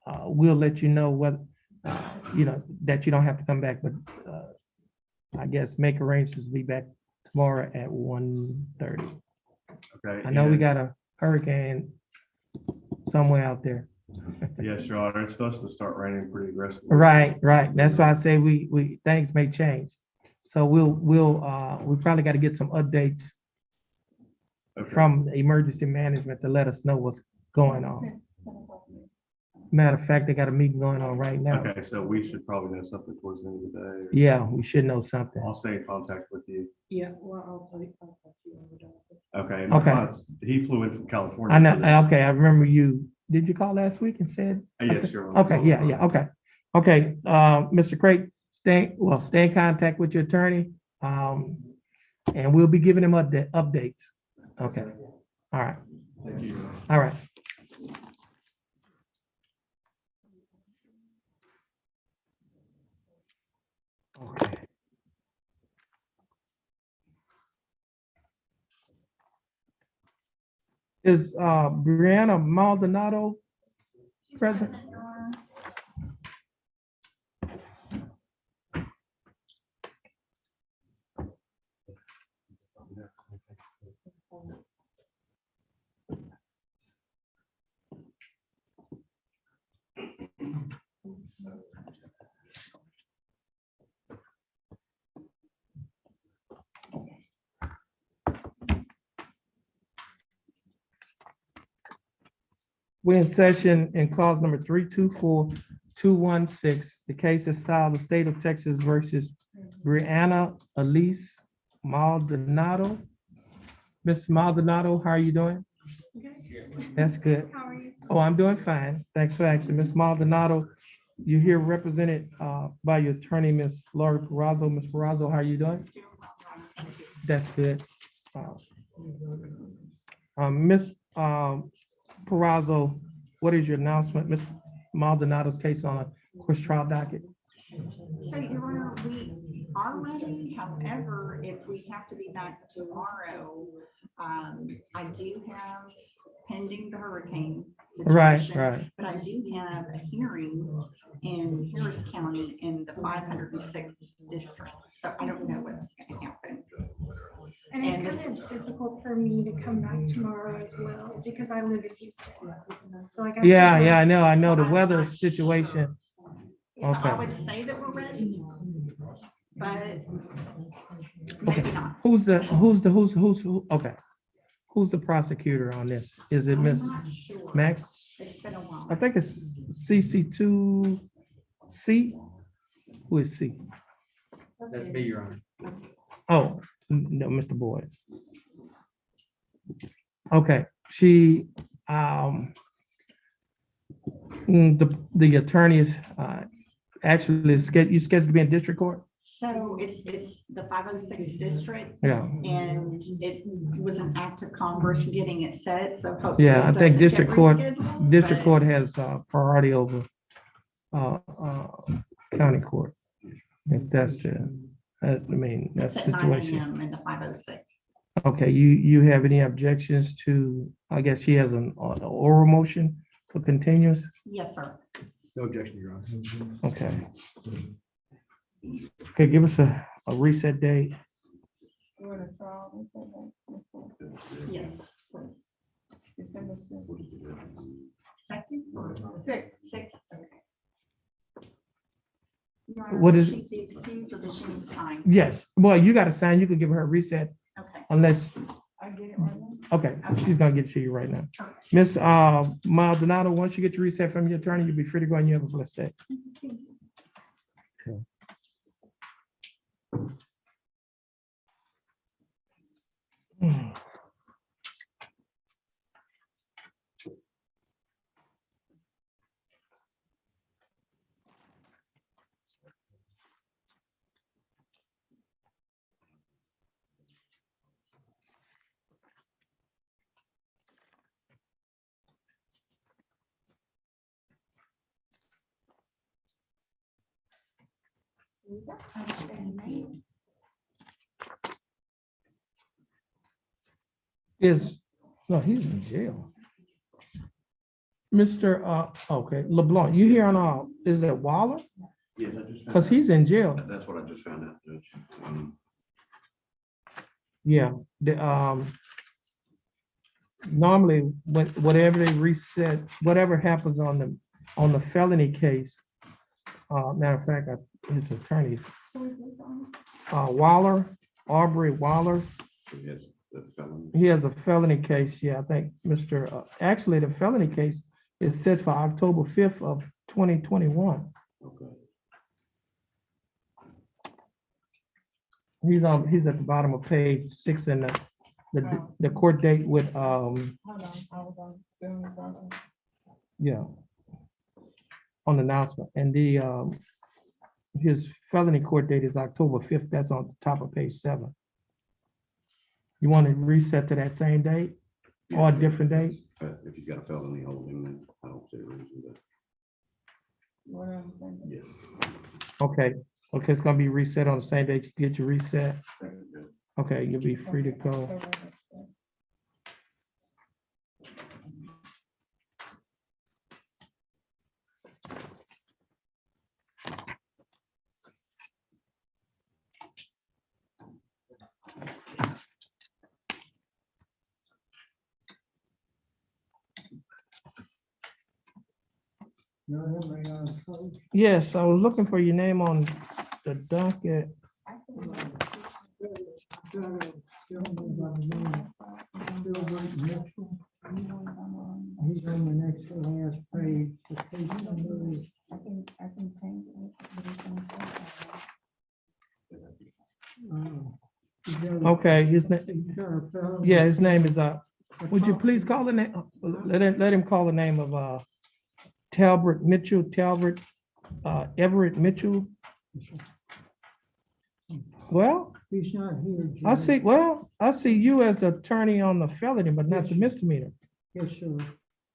Speaker 1: we'll let you know what, that you don't have to come back, but I guess make arrangements to be back tomorrow at 1:30.
Speaker 3: Okay.
Speaker 1: I know we got a hurricane somewhere out there.
Speaker 3: Yes, Your Honor. It's supposed to start raining pretty aggressively.
Speaker 1: Right. That's why I say we things may change. So we probably got to get some updates from emergency management to let us know what's going on. Matter of fact, they got a meeting going on right now.
Speaker 3: Okay, so we should probably know something towards the end of the day. or-
Speaker 1: Yeah, we should know something.
Speaker 3: I'll stay in contact with you.
Speaker 5: Yeah, well, I'll tell you over the.
Speaker 3: Okay. and my
Speaker 1: Okay.
Speaker 3: client's- He flew in from California.
Speaker 1: I know,
Speaker 3: for this.
Speaker 1: okay, I remember you, did you call last week and said?
Speaker 3: Yes, Your Honor.
Speaker 1: Okay, yeah, okay. Okay, Mr. Craig, stay in contact with your attorney. And we'll be giving him updates. Okay, all right,
Speaker 3: Thank you, Your Honor.
Speaker 1: all right. Okay. Is Brianna Maldonado present? We're in session in cause number 324216. The case is styled the State of Texas versus Brianna Elise Maldonado. Ms. Maldonado, how are you doing? That's good.
Speaker 5: How are you?
Speaker 1: Oh, I'm doing fine. Thanks for asking. Ms. Maldonado, you're here represented by your attorney, Ms. Lori Perazo. Ms. Perazo, how are you doing? That's good. Ms. Perazo, what is your announcement? Ms. Maldonado's case on a course trial docket.
Speaker 16: So, Your Honor, we are ready. However, if we have to be back tomorrow, I do have pending the hurricane situation.
Speaker 1: Right.
Speaker 16: But I do have a hearing in Harris County in the 506th district. So I don't know what's going to happen.
Speaker 17: And it's kind of difficult for me to come back tomorrow as well, because I live in Houston. So like.
Speaker 1: Yeah, I know the weather situation.
Speaker 16: So I
Speaker 1: Okay.
Speaker 16: would say that we're ready, but
Speaker 1: Okay.
Speaker 16: maybe not.
Speaker 1: Who's okay. Who's the prosecutor on this? Is it Miss
Speaker 16: I'm not sure.
Speaker 1: Max?
Speaker 16: It's been a while.
Speaker 1: I think it's CC2C. Who is C?
Speaker 18: That's me, Your Honor.
Speaker 1: Oh, no, Mr. Boyd. Okay, she, the attorney is actually scheduled to be in district court?
Speaker 16: So it's the 506 district.
Speaker 1: Yeah.
Speaker 16: And it was an act of Congress getting it set, so hopefully.
Speaker 1: Yeah, I
Speaker 16: it
Speaker 1: think
Speaker 16: doesn't get
Speaker 1: district
Speaker 16: rescheduled,
Speaker 1: court has priority over county court. If that's the, that's
Speaker 16: but
Speaker 1: the
Speaker 16: It's at 9
Speaker 1: situation.
Speaker 16: AM in the 506.
Speaker 1: Okay, you have any objections to, I guess she has an oral motion for continuous?
Speaker 16: Yes, sir.
Speaker 14: No objection, Your Honor.
Speaker 1: Okay. Okay, give us a reset date.
Speaker 4: You want to trial, we said that, Ms. Ford?
Speaker 16: Yes, please.
Speaker 4: December 6th.
Speaker 16: Second or? Sixth, okay. Your Honor,
Speaker 1: What
Speaker 16: does
Speaker 1: is-
Speaker 16: she need to excuse or does she need to sign?
Speaker 1: Yes, well, you got to sign, you can give her a reset
Speaker 16: Okay.
Speaker 1: unless,
Speaker 4: I get it right now?
Speaker 1: okay, she's gonna get it to you right now. Miss Maldonado, once you get your reset from your attorney, you'll be free to go and you have a blessed day. No, he's in jail. Mr. Okay, LeBlanc, you here on, is it Waller?
Speaker 12: Yes, I just.
Speaker 1: Because he's in jail.
Speaker 12: That's what I just found out, Judge.
Speaker 1: Yeah, normally, whatever they reset, whatever happens on the felony case, matter of fact, his attorneys, Waller, Aubrey Waller,
Speaker 7: Yes, the felony.
Speaker 1: he has a felony case, yeah, I think, actually, the felony case is set for October 5th of 2021.
Speaker 7: Okay.
Speaker 1: He's at the bottom of page 6 in the court date with,
Speaker 4: Hold on, I was on, still in the process.
Speaker 1: yeah, on the announcement, and his felony court date is October 5th, that's on the top of page 7. You want to reset to that same date or a different date?
Speaker 7: If you got a felony holding, then I don't see a reason to.
Speaker 4: What I'm saying.
Speaker 7: Yes.
Speaker 1: Okay, it's gonna be reset on the same date, you get your reset, okay, you'll be free to go. Yes, I was looking for your name on the docket.
Speaker 19: He's on the next to last page. The case number is
Speaker 4: I can change it.
Speaker 1: Okay, his name, yeah, his name is, would you please call the name, let him call the name of, Talbert Mitchell, Everett Mitchell. Well,
Speaker 19: He's not here.
Speaker 1: I see you as the attorney on the felony, but not the misdemeanor.
Speaker 19: Yes, sir.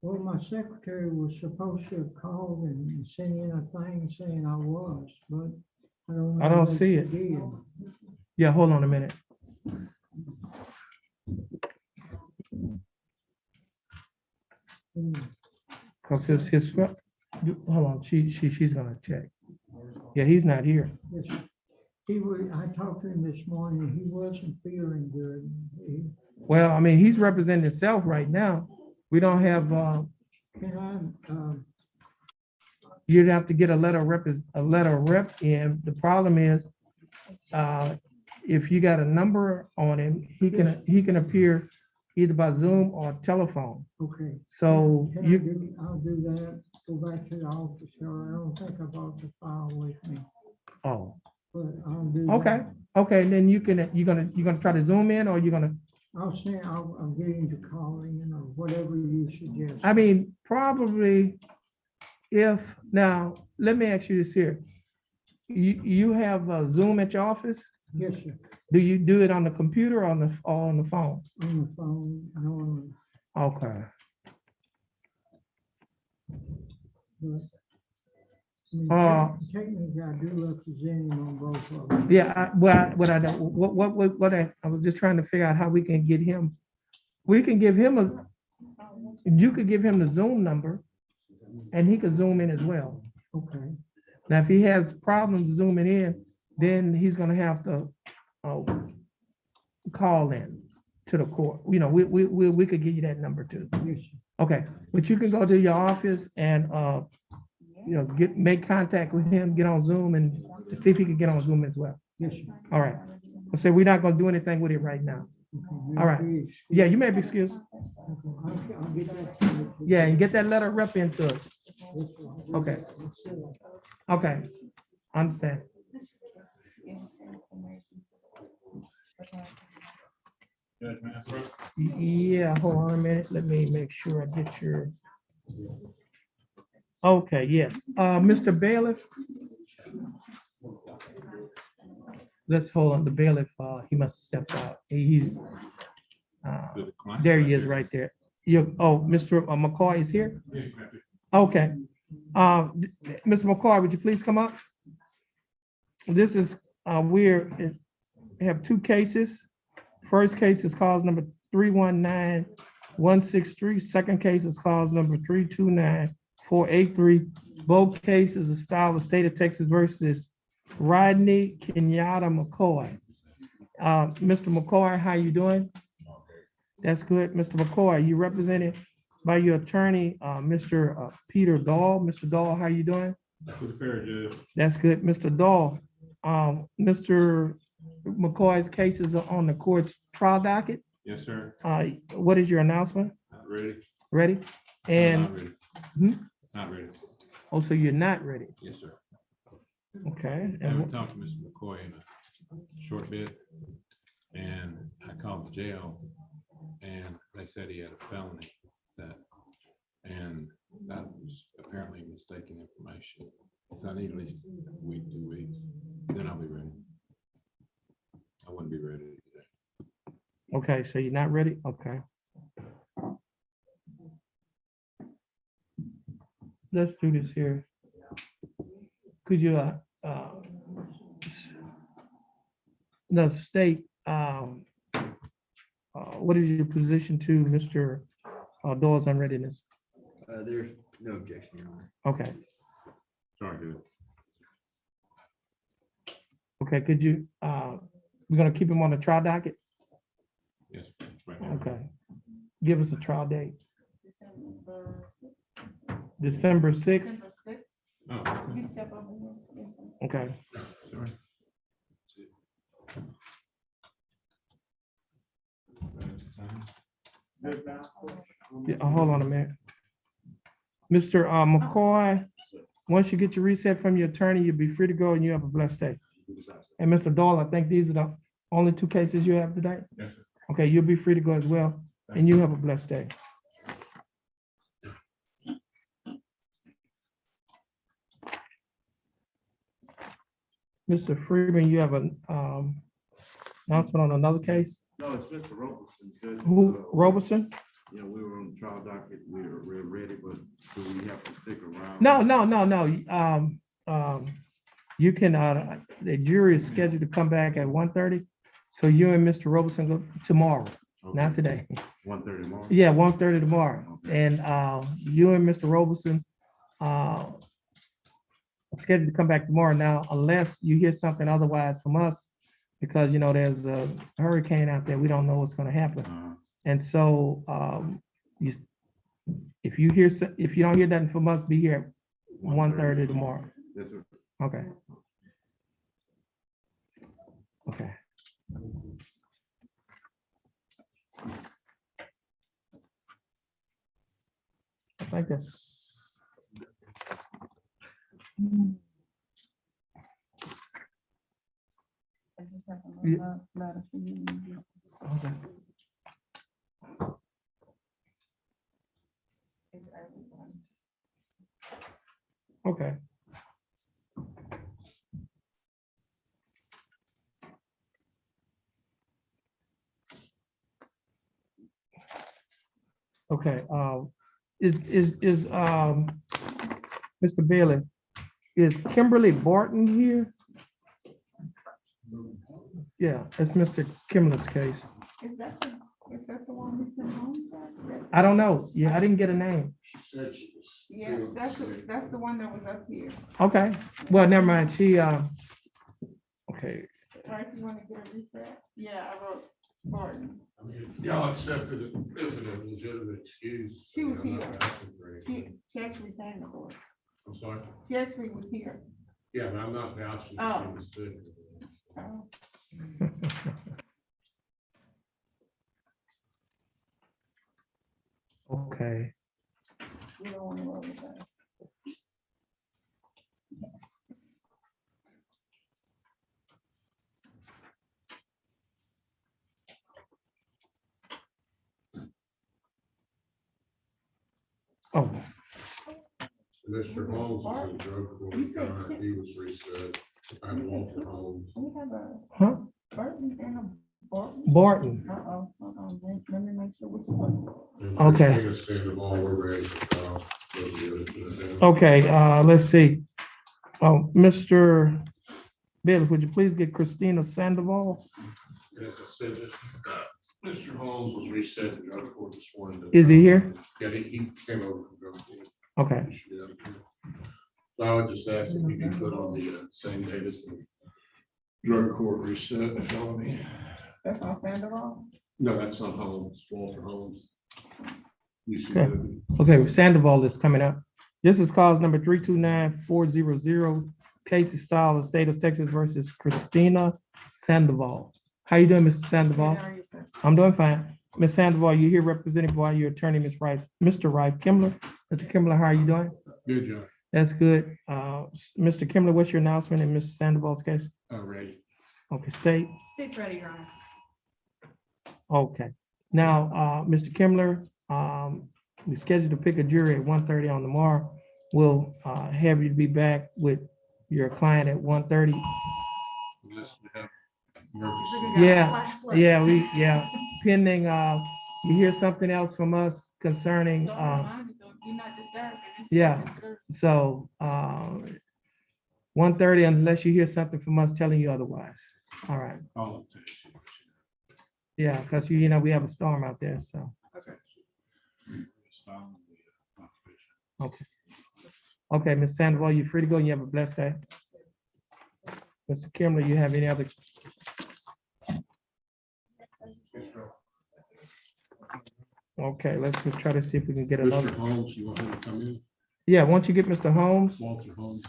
Speaker 19: Well, my secretary was supposed to have called and sent in a thing saying I was, but I don't know.
Speaker 1: I don't
Speaker 19: that
Speaker 1: see
Speaker 19: she
Speaker 1: it.
Speaker 19: did.
Speaker 1: Yeah, hold on a minute. Cause his, hold on, she's gonna check. Yeah, he's not here.
Speaker 19: Yes, sir. I talked to him this morning. He wasn't feeling good.
Speaker 1: Well, I mean, he's representing himself right now. We don't have,
Speaker 19: Can
Speaker 1: you'd have to get a letter of rep in. The problem is, if you got a number on him, he can appear either by Zoom or telephone.
Speaker 19: okay.
Speaker 1: So
Speaker 19: I'll do that. Go back to the office. Or I don't think I brought the file with me,
Speaker 1: Oh,
Speaker 19: but I'll do that.
Speaker 1: okay, then you're gonna try to Zoom in, or you're gonna,
Speaker 19: I'll get him to call in or whatever you suggest.
Speaker 1: I mean, probably now, let me ask you this here. You have a Zoom at your office?
Speaker 19: Yes, sir.
Speaker 1: Do you do it on the computer or on the phone?
Speaker 19: On the phone, normally.
Speaker 1: Okay.
Speaker 19: But Technically, I do represent him on both of them.
Speaker 1: Yeah, I was just trying to figure out how we can get him. We can give him you could give him the Zoom number and he could Zoom in as well.
Speaker 19: Okay.
Speaker 1: Now, if he has problems zooming in, then he's gonna have to call in to the court. You know, we could give you that number too.
Speaker 19: Yes, sir.
Speaker 1: Okay, but you can go to your office and, you know, make contact with him, get on Zoom and see if he can get on Zoom as well.
Speaker 19: Yes, sir.
Speaker 1: All right. I said, we're not gonna do anything with it right now.
Speaker 19: Okay,
Speaker 1: All right.
Speaker 19: may I be
Speaker 1: Yeah, you may be excused.
Speaker 19: excused? I'll get that to you.
Speaker 1: Yeah, and get that letter rep into us.
Speaker 19: Yes, sir.
Speaker 1: Okay. Okay, I understand. Yeah, hold on a minute. Let me make sure I get your. Okay, yes. Mr. Bailiff. Let's hold on the bailiff. He must have stepped out. He's there he is right there. Mr. McCoy is here? Okay. Mr. McCoy, would you please come up? This is, we have two cases. First case is cause number 319163. Second case is cause number 329483. Both cases are style of state of Texas versus Rodney Kenyatta McCoy. Mr. McCoy, how you doing? That's good. Mr. McCoy, you represented by your attorney, Mr. Peter Dahl. Mr. Dahl, how you doing? That's good. Mr. Dahl, Mr. McCoy's cases are on the court's trial docket.
Speaker 20: Yes, sir.
Speaker 1: What is your announcement?
Speaker 20: Not ready.
Speaker 1: Ready? And
Speaker 20: Not ready. Not ready.
Speaker 1: oh, so you're not ready?
Speaker 20: Yes, sir.
Speaker 1: Okay.
Speaker 20: I haven't talked to Mr. McCoy in a short bit, and I called the jail, and they said he had a felony and that was apparently mistaken information. So I need at least a week, 2 weeks, then I'll be ready. I wouldn't be ready today.
Speaker 1: Okay, so you're not ready? Okay. Let's do this here. Could you, the state, what is your position to Mr. Dawes' unreadiness?
Speaker 18: There's no objection, Your Honor.
Speaker 1: Okay,
Speaker 20: Sorry, dude.
Speaker 1: okay, could you, we're gonna keep him on the trial docket?
Speaker 20: Yes, right now.
Speaker 1: Okay. Give us a trial date. December 6th?
Speaker 20: Oh,
Speaker 4: You step over here. Yes, sir.
Speaker 1: Okay.
Speaker 20: sorry.
Speaker 1: Yeah, hold on a minute. Mr. McCoy, once you get your reset from your attorney, you'll be free to go and you have a blessed day. And Mr. Dahl, I think these are the only two cases you have today?
Speaker 20: Yes, sir.
Speaker 1: Okay, you'll be free to go as well, and you have a blessed day. Mr. Freeman, you have an announcement on another case?
Speaker 21: No, it's Mr. Robertson. Judge.
Speaker 1: Who, Robertson?
Speaker 21: Yeah, we were on the trial docket. We're ready, but do we have to stick around?
Speaker 1: No. You can, the jury is scheduled to come back at 1:30. So you and Mr. Robertson go tomorrow, not today.
Speaker 21: 1:30 tomorrow?
Speaker 1: Yeah, 1:30 tomorrow. And you and Mr. Robertson are scheduled to come back tomorrow now, unless you hear something otherwise from us, because, you know, there's a hurricane out there. We don't know what's going to happen. And so if you don't hear nothing from us, be here at 1:30 tomorrow.
Speaker 21: Yes, sir.
Speaker 1: Okay. Okay. I think that's.
Speaker 4: I just have
Speaker 1: Yeah.
Speaker 4: a letter for you.
Speaker 1: Okay.
Speaker 4: It's everyone.
Speaker 1: Okay. Okay, Mr. Bailey, Is Kimberly Barton here? Yeah, it's Mr. Kimberly's case.
Speaker 4: Is that the one we sent home?
Speaker 1: I don't know. Yeah, I didn't get a name.
Speaker 4: Yeah, that's the one that was up here.
Speaker 1: Okay, well, never mind. She, okay,
Speaker 4: Right, you want to get a reset? Yeah, I wrote Barton.
Speaker 20: Y'all accepted it as a legitimate excuse.
Speaker 4: She was
Speaker 20: I'm not
Speaker 4: here.
Speaker 20: vouching for anything.
Speaker 4: She actually came to court.
Speaker 20: I'm sorry?
Speaker 4: She actually was here.
Speaker 20: Yeah, but I'm not vouching.
Speaker 4: Oh.
Speaker 20: She was sick.
Speaker 4: Oh.
Speaker 1: okay.
Speaker 4: We don't want to worry about it.
Speaker 1: Oh,
Speaker 20: Mr. Holmes was in drug court.
Speaker 4: You said
Speaker 20: He was reset. I'm Walter Holmes.
Speaker 4: We have a
Speaker 1: huh?
Speaker 4: Barton and a Barton.
Speaker 1: Barton.
Speaker 4: Uh-oh, hold on, let me make sure which one.
Speaker 20: And
Speaker 1: Okay.
Speaker 20: Christina Sandoval, we're ready for trial. Those are the other two.
Speaker 1: Okay, let's see. Oh, Mr. Bill, would you please get Christina Sandoval?
Speaker 20: As I said, Mr. Holmes was reset in drug court this morning.
Speaker 1: Is he here?
Speaker 20: Yeah, he came over from drug court.
Speaker 1: Okay.
Speaker 20: So I would just ask if you can put on the same date as the drug court reset felony.
Speaker 4: That's on Sandoval?
Speaker 20: No, that's not Holmes, Walter Holmes.
Speaker 1: Okay. Okay, Sandoval is coming up. This is cause number 329400. Case is style of state of Texas versus Christina Sandoval. How you doing, Mr. Sandoval?
Speaker 4: How are you, sir?
Speaker 1: I'm doing fine. Ms. Sandoval, you're here represented by your attorney, Ms. Wright, Mr. Wright Kimler. Mr. Kimler, how are you doing?
Speaker 20: Good job.
Speaker 1: That's good. Mr. Kimler, what's your announcement in Mr. Sandoval's case?
Speaker 20: Ready.
Speaker 1: Okay, state.
Speaker 5: State's ready, Your Honor.
Speaker 1: Okay. Now, Mr. Kimler, we scheduled to pick a jury at 1:30 on tomorrow. We'll have you be back with your client at 1:30.
Speaker 20: Unless we have emergency.
Speaker 1: Yeah, pending, you hear something else from us concerning,
Speaker 4: Don't remind me, do not disturb.
Speaker 1: yeah, so, 1:30 unless you hear something from us telling you otherwise. All right,
Speaker 20: All of this.
Speaker 1: yeah, because you know, we have a storm out there, so, okay. Okay, Ms. Sandoval, you free to go, and you have a blessed day. Mr. Kimler, you have any other? Okay, let's just try to see if we can get another.
Speaker 20: Mr. Holmes, you want him to come in?
Speaker 1: Yeah, once you get Mr. Holmes,
Speaker 20: Walter Holmes.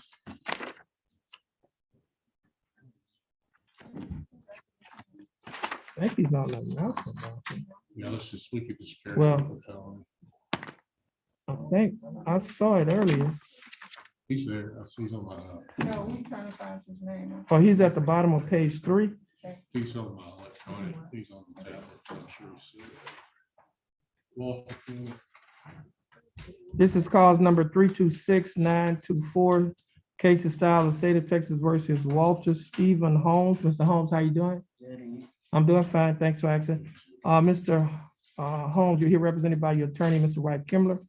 Speaker 1: I think he's on the announcement.
Speaker 20: Yeah, we could just. carry
Speaker 1: Well-
Speaker 20: on with the felony.
Speaker 1: I think, I saw it earlier.
Speaker 20: He's there. I see he's on my,
Speaker 4: No, we trying to find his name.
Speaker 1: Oh, he's at the bottom of page 3.
Speaker 20: he's on my electronic, he's on the tablet. I'm sure he's. Walter,
Speaker 1: This is cause number 326924. Case of style of state of Texas versus Walter Stephen Holmes. Mr. Holmes, how you doing? I'm doing fine. Thanks for asking. Mr. Holmes, you're here represented by your attorney, Mr. Wright Kimler.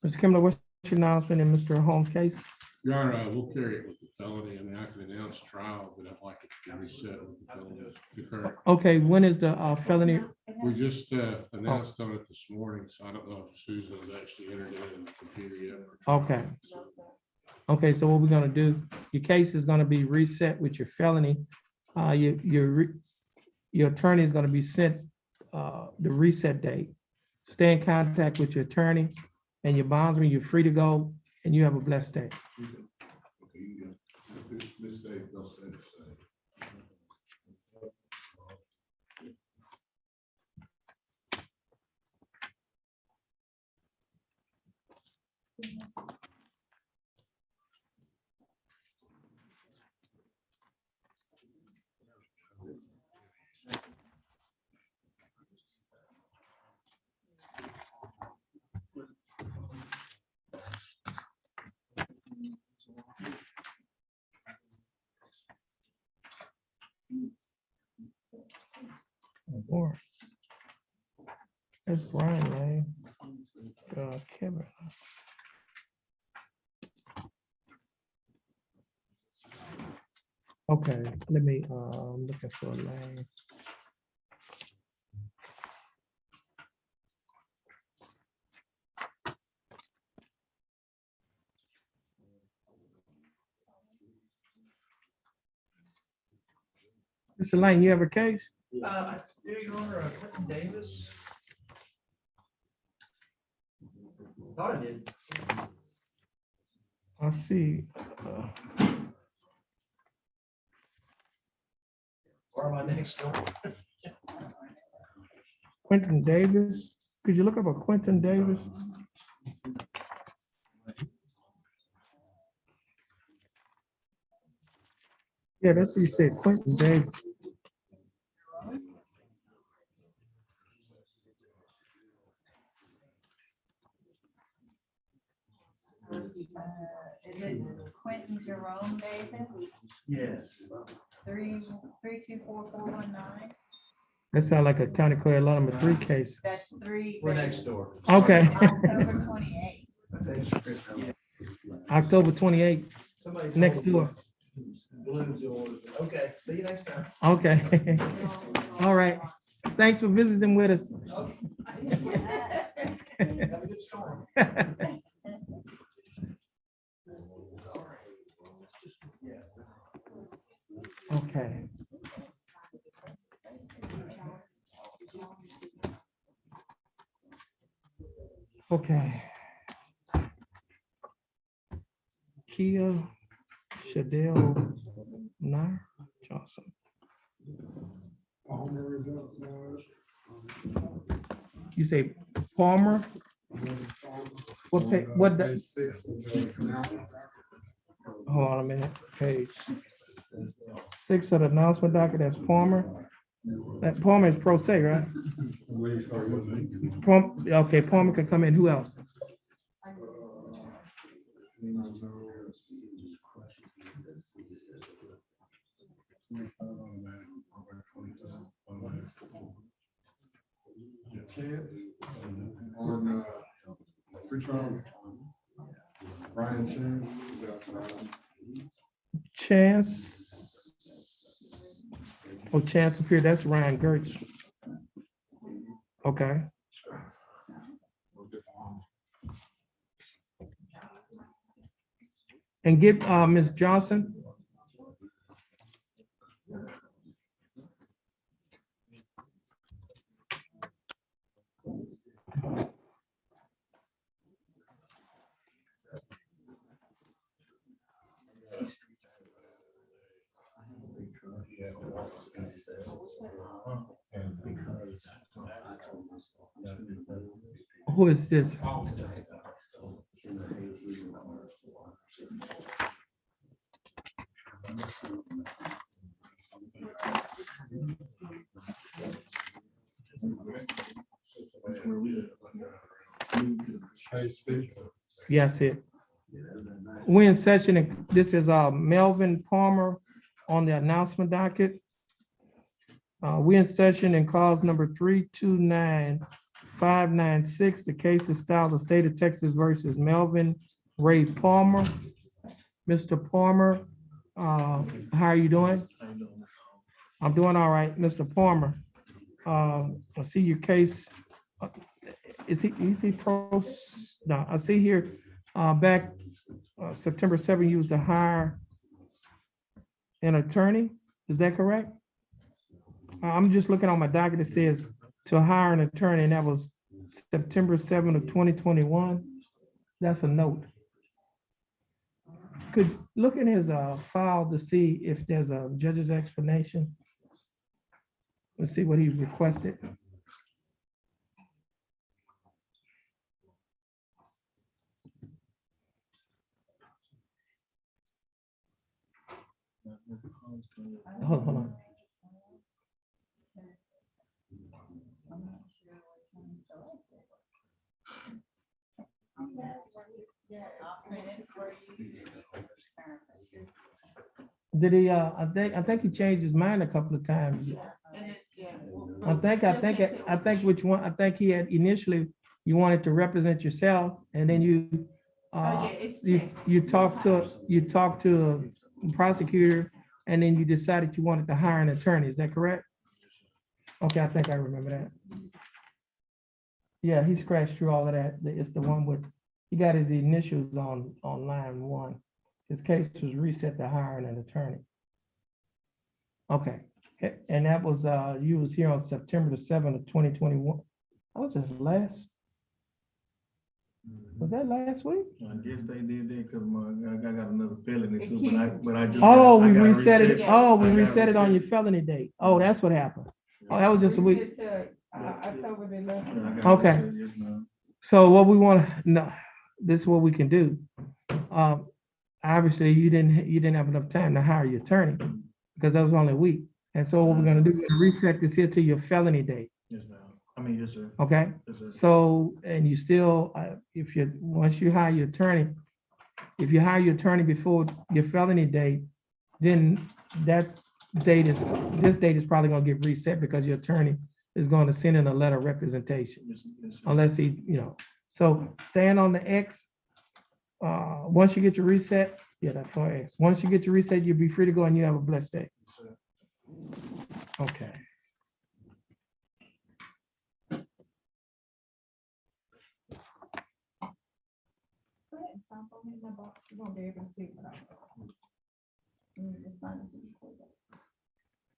Speaker 1: Mr. Kimler, what's your announcement in Mr. Holmes' case?
Speaker 20: Your Honor, we'll carry it with the felony. I mean, I can announce trial, but I'd like it to be reset with the felony. The current-
Speaker 1: Okay, when is the felony?
Speaker 20: We just announced on it this morning, so I don't know if Susan has actually entered it in the computer yet.
Speaker 1: Okay. Okay, so what we're gonna do, your case is gonna be reset with your felony. Your attorney is gonna be sent the reset date. Stay in contact with your attorney and your bondsman. You're free to go, and you have a blessed day.
Speaker 20: Okay, you go. This day, they'll say the same.
Speaker 1: Boy. That's Brian, man. Kevin. Okay, let me, looking for a name. Mr. Lane, you have a case?
Speaker 14: Yeah, Your Honor, Clinton Davis. Thought I did.
Speaker 1: I see.
Speaker 14: Or am I next door?
Speaker 1: Quentin Davis. Could you look up a Quentin Davis? Yeah, that's what you said, Quentin Davis.
Speaker 16: Is it Quentin Jerome Davis?
Speaker 14: Yes.
Speaker 16: 324419?
Speaker 1: That sounds like a county clerk law number 3 case.
Speaker 16: That's three.
Speaker 14: We're next door.
Speaker 1: Okay.
Speaker 16: October 28th.
Speaker 1: October 28th,
Speaker 14: Somebody told
Speaker 1: next
Speaker 14: me
Speaker 1: door.
Speaker 14: Blues yours. Okay, see you next time.
Speaker 1: Okay. All right. Thanks for visiting with us.
Speaker 14: Have a good storm.
Speaker 1: Okay. Okay. Kia Shadell Nair Johnson. You say Palmer? What page, what? Hold on a minute, page 6 of the announcement docket, that's Palmer. That Palmer is pro se, right? Okay, Palmer could come in, who else?
Speaker 11: Chance on free trial. Brian Chance is outside.
Speaker 1: Chance. Oh, Chance appeared, that's Ryan Gertz. Okay. And give Ms. Johnson. Who is this? Yes, it. We're in session, and this is Melvin Palmer on the announcement docket. We're in session in cause number 329596. The case is styled the state of Texas versus Melvin Ray Palmer. Mr. Palmer, how are you doing? I'm doing all right, Mr. Palmer. I see your case. Is he pro? No, I see here back September 7th, you was to hire an attorney. Is that correct? I'm just looking on my docket. It says to hire an attorney, and that was September 7th of 2021. That's a note. Could look in his file to see if there's a judge's explanation. Let's see what he requested. Hold on. Did he, I think he changed his mind a couple of times. I think which one, I think he had initially, you wanted to represent yourself, and then you talked to the prosecutor, and then you decided you wanted to hire an attorney, is that correct? Okay, I think I remember that. Yeah, he scratched through all of that. It's the one with, he got his initials on line 1. His case was reset to hiring an attorney. Okay, and that was, you was here on September the 7th of 2021. That was just last, was that last week?
Speaker 14: I guess they did that because I got another felony too, but I just.
Speaker 1: Oh,
Speaker 14: I
Speaker 1: we
Speaker 14: gotta
Speaker 1: reset it.
Speaker 14: reset-
Speaker 1: Oh, we
Speaker 14: I gotta
Speaker 1: reset it on your
Speaker 14: reset
Speaker 1: felony date. Oh, that's what happened. Oh, that was just a week.
Speaker 4: Reset to, October the 11th.
Speaker 14: Yeah, I gotta
Speaker 1: Okay.
Speaker 14: reset it just now.
Speaker 1: So what we want to, no, this is what we can do. Obviously, you didn't have enough time to hire your attorney because that was only a week. And so what we're gonna do is reset this here to your felony date,
Speaker 14: Yes, ma'am. I mean, yes, sir.
Speaker 1: okay?
Speaker 14: Yes, sir.
Speaker 1: So, and you still, once you hire your attorney, if you hire your attorney before your felony date, then this date is probably gonna get reset because your attorney is going to send in a letter of representation.
Speaker 14: Yes, yes, sir.
Speaker 1: Unless he, so stand on the X. Once you get your reset, yeah, that's for X. Once you get your reset, you'll be free to go and you have a blessed day.
Speaker 14: Yes, sir.
Speaker 1: Okay.
Speaker 4: Go ahead and sign for me in my box. You won't be able to see it. Sign it to the court.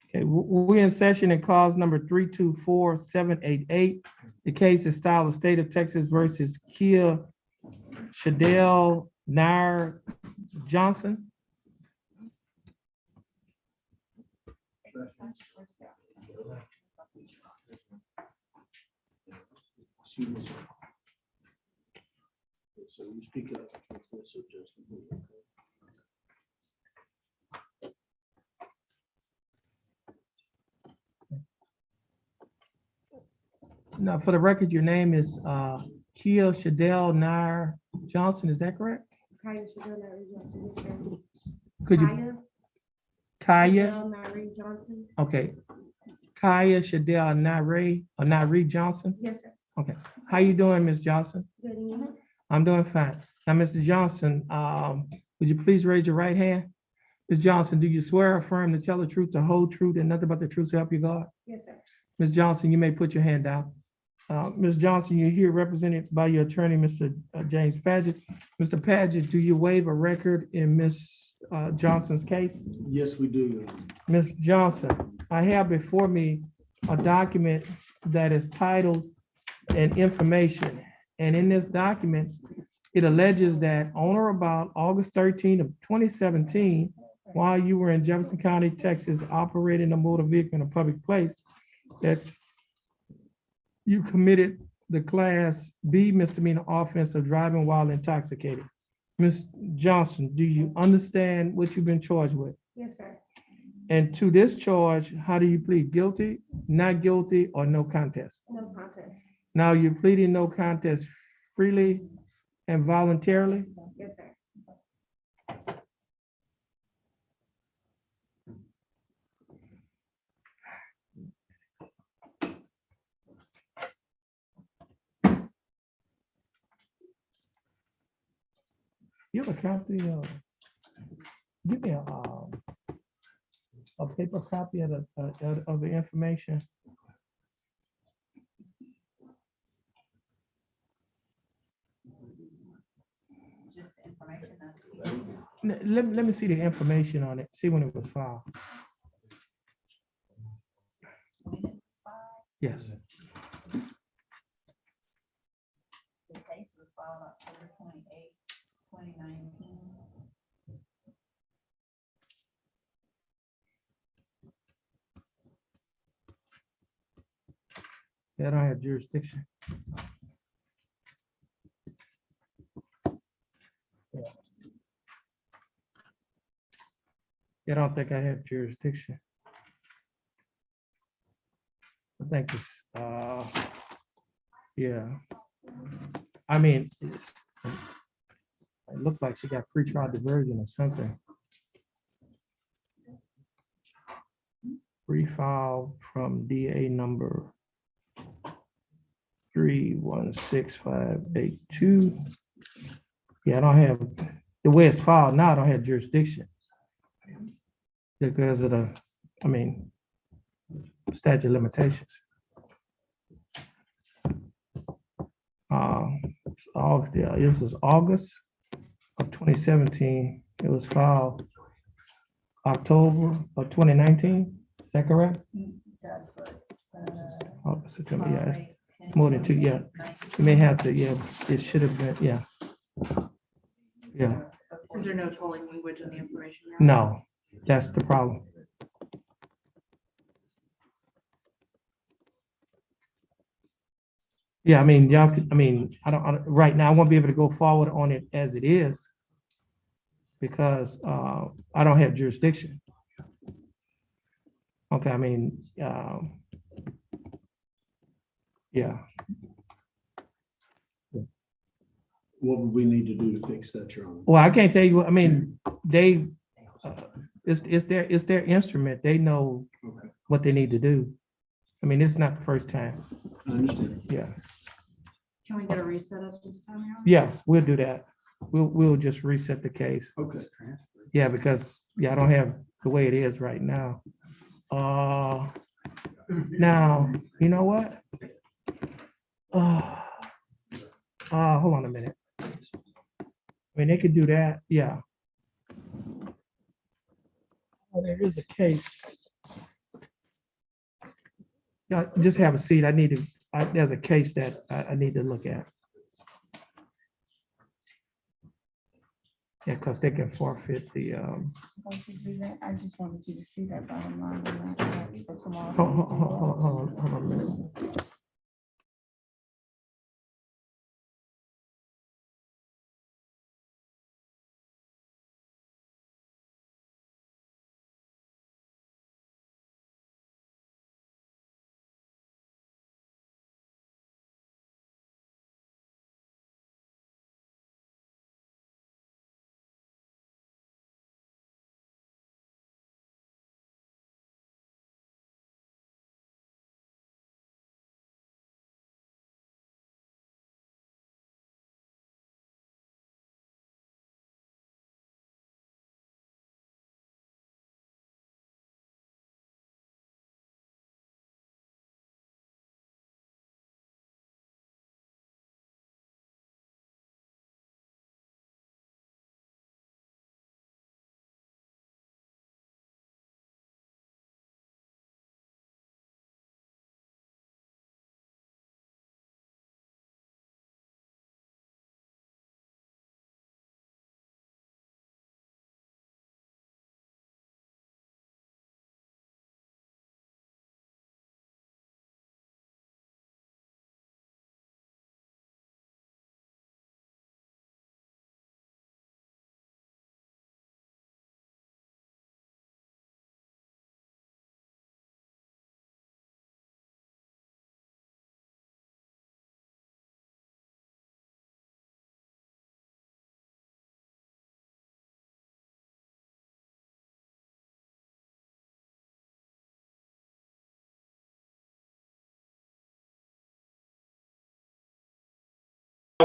Speaker 1: Okay, we're in session in clause number 324788. The case is styled the state of Texas versus Kia Shadell Nair Johnson.
Speaker 12: Excuse me, sir. So you speak up. So Justin.
Speaker 1: Now, for the record, your name is Kia Shadell Nair Johnson, is that correct?
Speaker 17: Kaya Shadell Nari Johnson.
Speaker 1: Could you, Kaya?
Speaker 17: Shadell Nari Johnson.
Speaker 1: Okay. Kaya Shadell Nair Johnson?
Speaker 17: Yes, sir.
Speaker 1: Okay. How you doing, Ms. Johnson?
Speaker 17: Good evening.
Speaker 1: I'm doing fine. Now, Mr. Johnson, would you please raise your right hand? Ms. Johnson, do you swear or affirm to tell the truth, the whole truth, and nothing but the truth to help you God?
Speaker 17: Yes, sir.
Speaker 1: Ms. Johnson, you may put your hand down. Ms. Johnson, you're here represented by your attorney, Mr. James Padgett. Mr. Padgett, do you waive a record in Ms. Johnson's case?
Speaker 12: Yes, we do, Your Honor.
Speaker 1: Ms. Johnson, I have before me a document that is titled "An Information." And in this document, it alleges that on or about August 13 of 2017, while you were in Jefferson County, Texas, operating a motor vehicle in a public place, that you committed the Class B misdemeanor offense of driving while intoxicated. Ms. Johnson, do you understand what you've been charged with?
Speaker 17: Yes, sir.
Speaker 1: And to this charge, how do you plead? Guilty, not guilty, or no contest?
Speaker 17: No contest.
Speaker 1: Now, you're pleading no contest freely and voluntarily?
Speaker 17: Yes, sir.
Speaker 1: You have a copy of, give me a paper copy of the information.
Speaker 16: Just the information.
Speaker 1: Let me see the information on it, see when it was filed. Yes.
Speaker 16: The case was filed October 28, 2019.
Speaker 1: I don't have jurisdiction. I don't think I have jurisdiction. I think it's, yeah. I mean, it looks like she got pretrial diversion or something. Refile from DA number 316582. Yeah, I don't have, the way it's filed now, I don't have jurisdiction. because of the, I mean, statute of limitations. Yeah, this was August of 2017. It was filed October of 2019. Is that correct?
Speaker 4: That's what.
Speaker 1: August, September, yeah, it's more than 2, yeah. You may have to, yeah, it should have been, yeah. Yeah,
Speaker 5: Is there no tolling language in the information? now?
Speaker 1: no, that's the problem. Yeah, I mean, y'all could, I mean, right now, I won't be able to go forward on it as it is because I don't have jurisdiction. Okay, I mean, yeah.
Speaker 12: What would we need to do to fix that, Your Honor?
Speaker 1: Well, I can't tell you, I mean, they, it's their instrument. They know
Speaker 12: Okay,
Speaker 1: what they need to do. I mean, it's not the first time.
Speaker 12: I understand.
Speaker 1: Yeah,
Speaker 5: Can we get a reset at this time? Aaron?
Speaker 1: yeah, we'll do that. We'll just reset the case.
Speaker 12: Okay.
Speaker 1: Yeah, because, yeah, I don't have the way it is right now. Now, you know what? Hold on a minute. I mean, they could do that, yeah. Oh, there is a case. Yeah, just have a seat. I need to, there's a case that I need to look at. Yeah, because they can forfeit the,
Speaker 4: Once you do that, I just wanted you to see that bottom line on that for tomorrow.
Speaker 1: hold on a minute.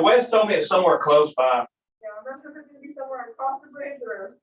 Speaker 9: Wes told me it's somewhere close by.
Speaker 4: Yeah, I'm not sure if it's gonna be somewhere across the bridge or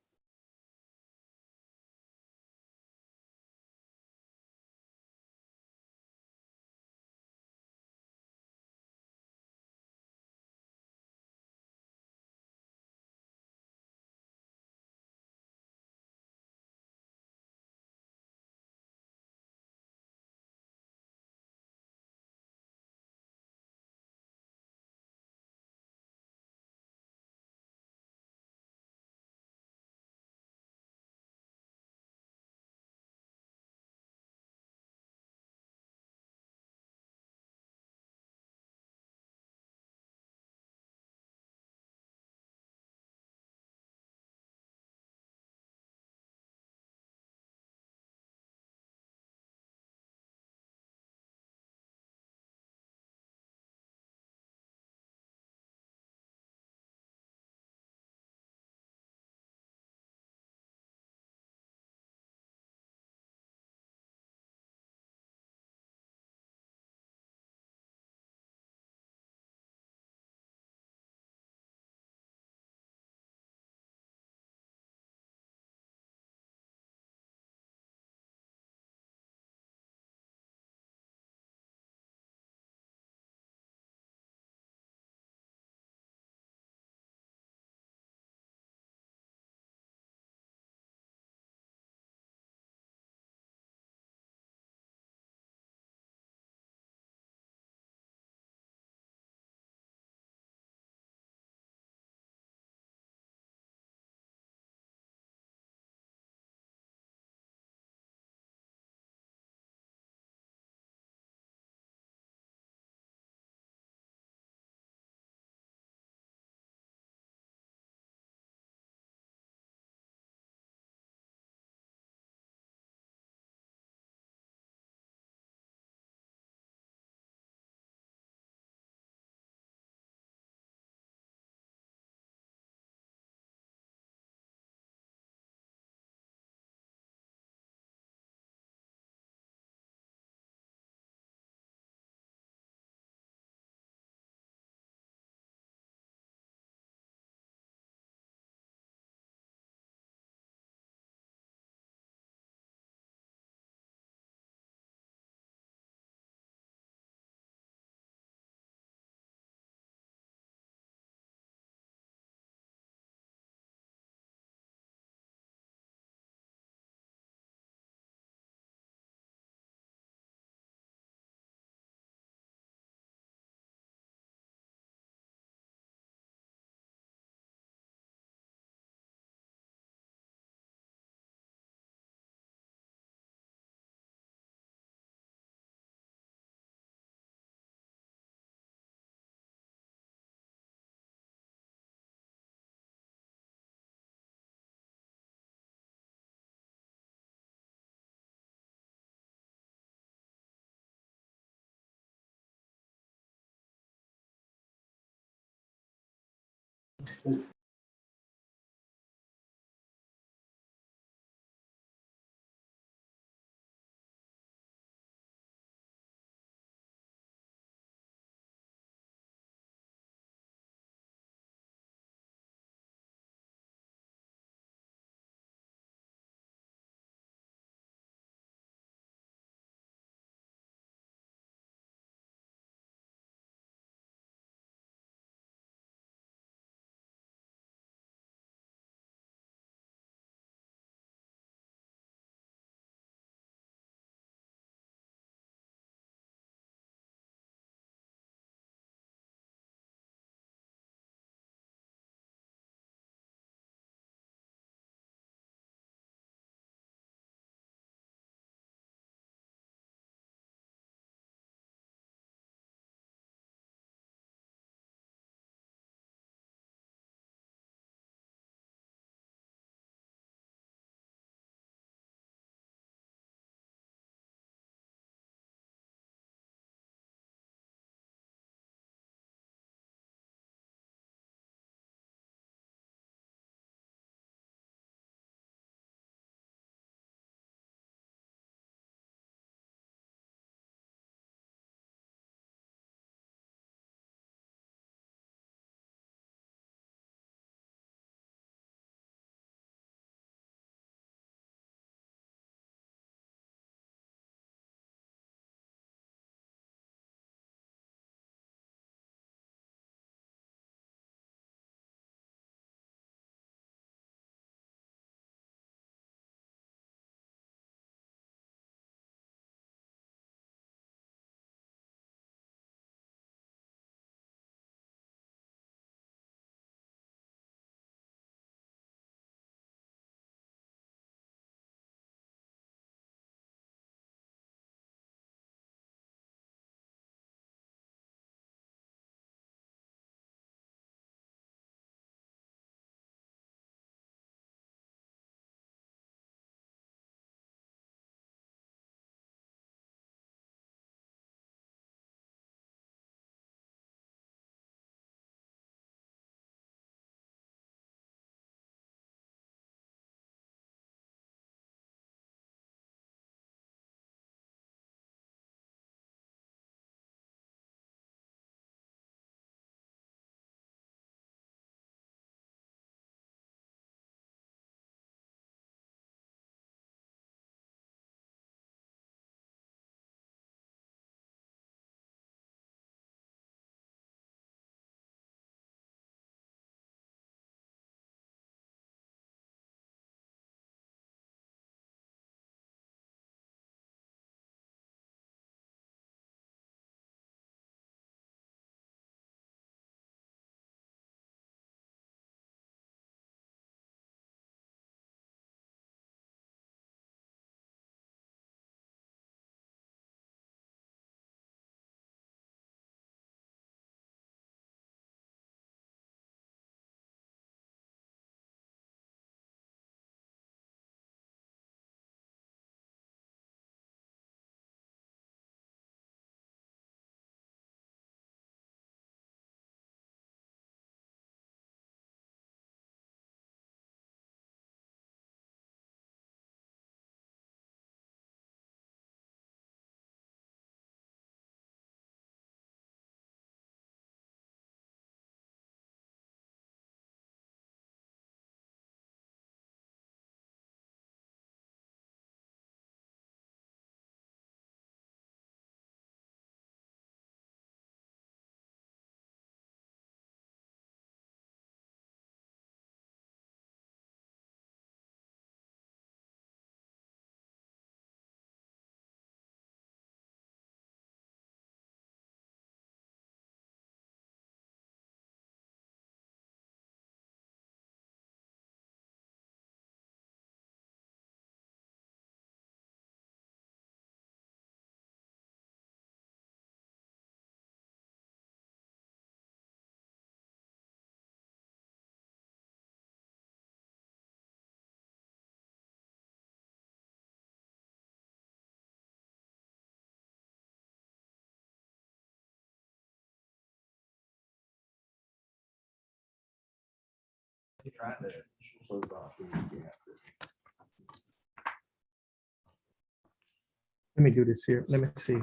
Speaker 1: Let me do this here. Let me see.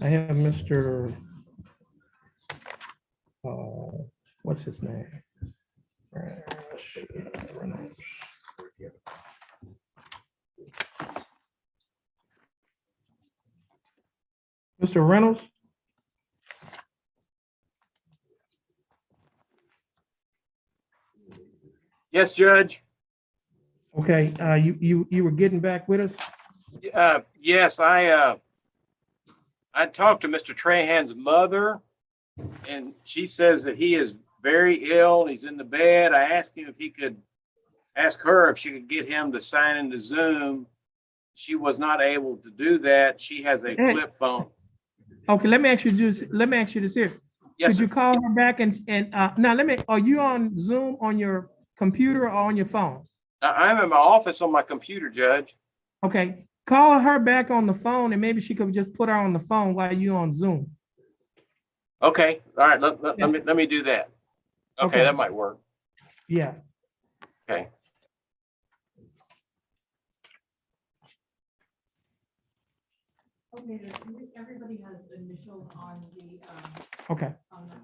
Speaker 1: I have Mr. What's his name? Mr. Reynolds?
Speaker 10: Yes, Judge.
Speaker 1: Okay, you were getting back with us?
Speaker 10: Yes, I talked to Mr. Trahan's mother, and she says that he is very ill. He's in the bed. I asked him if he could ask her if she could get him to sign into Zoom. She was not able to do that. She has a flip phone.
Speaker 1: Okay, let me ask you this here.
Speaker 10: Yes,
Speaker 1: Could you
Speaker 10: sir.
Speaker 1: call her back and now are you on Zoom on your computer or on your phone?
Speaker 10: I'm in my office on my computer, Judge.
Speaker 1: Okay, call her back on the phone and maybe she could just put her on the phone while you're on Zoom.
Speaker 10: Okay, all right, let me do that. Okay,
Speaker 1: Okay.
Speaker 10: that might work.
Speaker 1: Yeah.
Speaker 10: Okay.
Speaker 5: Okay, everybody has initials on the,
Speaker 1: Okay.
Speaker 5: on that.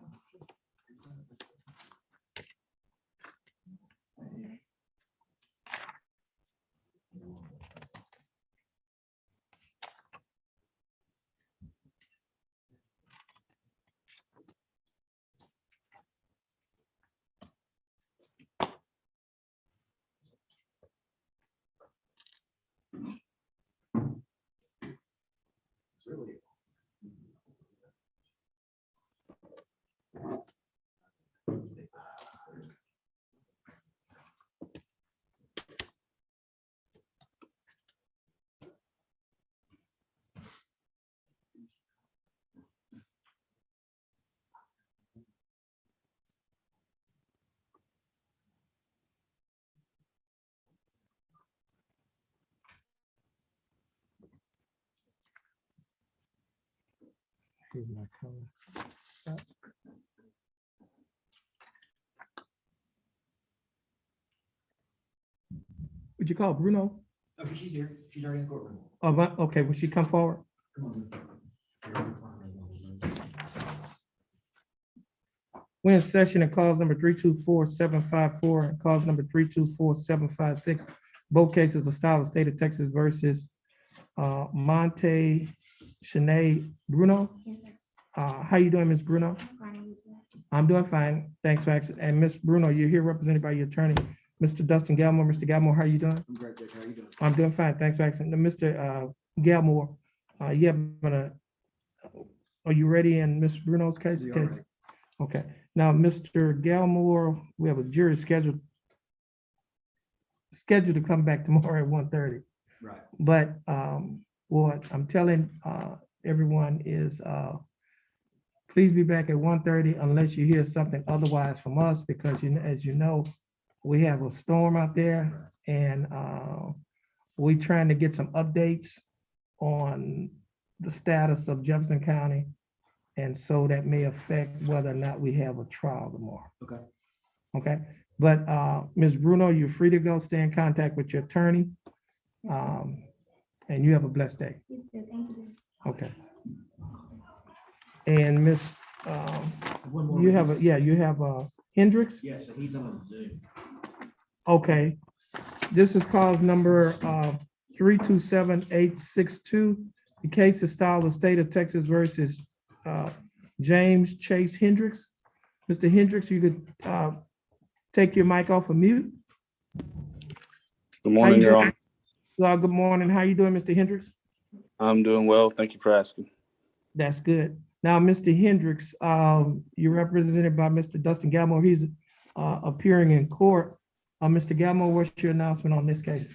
Speaker 1: Here's my color. Would you call Bruno?
Speaker 18: Okay, she's here. She's already in the courtroom.
Speaker 1: Oh, okay, will she come forward?
Speaker 18: Come on.
Speaker 1: We're in session and calls number 324754 and calls number 324756. Both cases are style of state of Texas versus Monte Shanae Bruno. How you doing, Ms. Bruno? I'm doing fine. Thanks, Max. And Ms. Bruno, you're here represented by your attorney, Mr. Dustin Galmore. Mr. Galmore, how are you doing?
Speaker 18: I'm great, Judge. How are you doing?
Speaker 1: I'm doing fine. Thanks, Max. And Mr. Galmore, you have are you ready in Ms. Bruno's case?
Speaker 18: We are ready.
Speaker 1: Okay. Now, Mr. Galmore, we have a jury scheduled to come back tomorrow at 1:30.
Speaker 18: Right.
Speaker 1: But what I'm telling everyone is please be back at 1:30 unless you hear something otherwise from us, because as you know, we have a storm out there, and we're trying to get some updates on the status of Jefferson County. And so that may affect whether or not we have a trial tomorrow.
Speaker 18: Okay.
Speaker 1: Okay, but Ms. Bruno, you're free to go. Stay in contact with your attorney. And you have a blessed day.
Speaker 17: Thank you.
Speaker 1: Okay. And Ms.
Speaker 18: One more
Speaker 1: You have
Speaker 18: witness.
Speaker 1: a Hendricks?
Speaker 18: Yes, sir. He's on Zoom.
Speaker 1: Okay. This is cause number 327862. The case is styled the state of Texas versus James Chase Hendricks. Mr. Hendricks, you could take your mic off of mute.
Speaker 6: Good morning, Your
Speaker 1: doing?
Speaker 6: Honor.
Speaker 1: Good morning. How you doing, Mr. Hendricks?
Speaker 6: I'm doing well. Thank you for asking.
Speaker 1: That's good. Now, Mr. Hendricks, you're represented by Mr. Dustin Galmore. He's appearing in court. Mr. Galmore, what's your announcement on this case?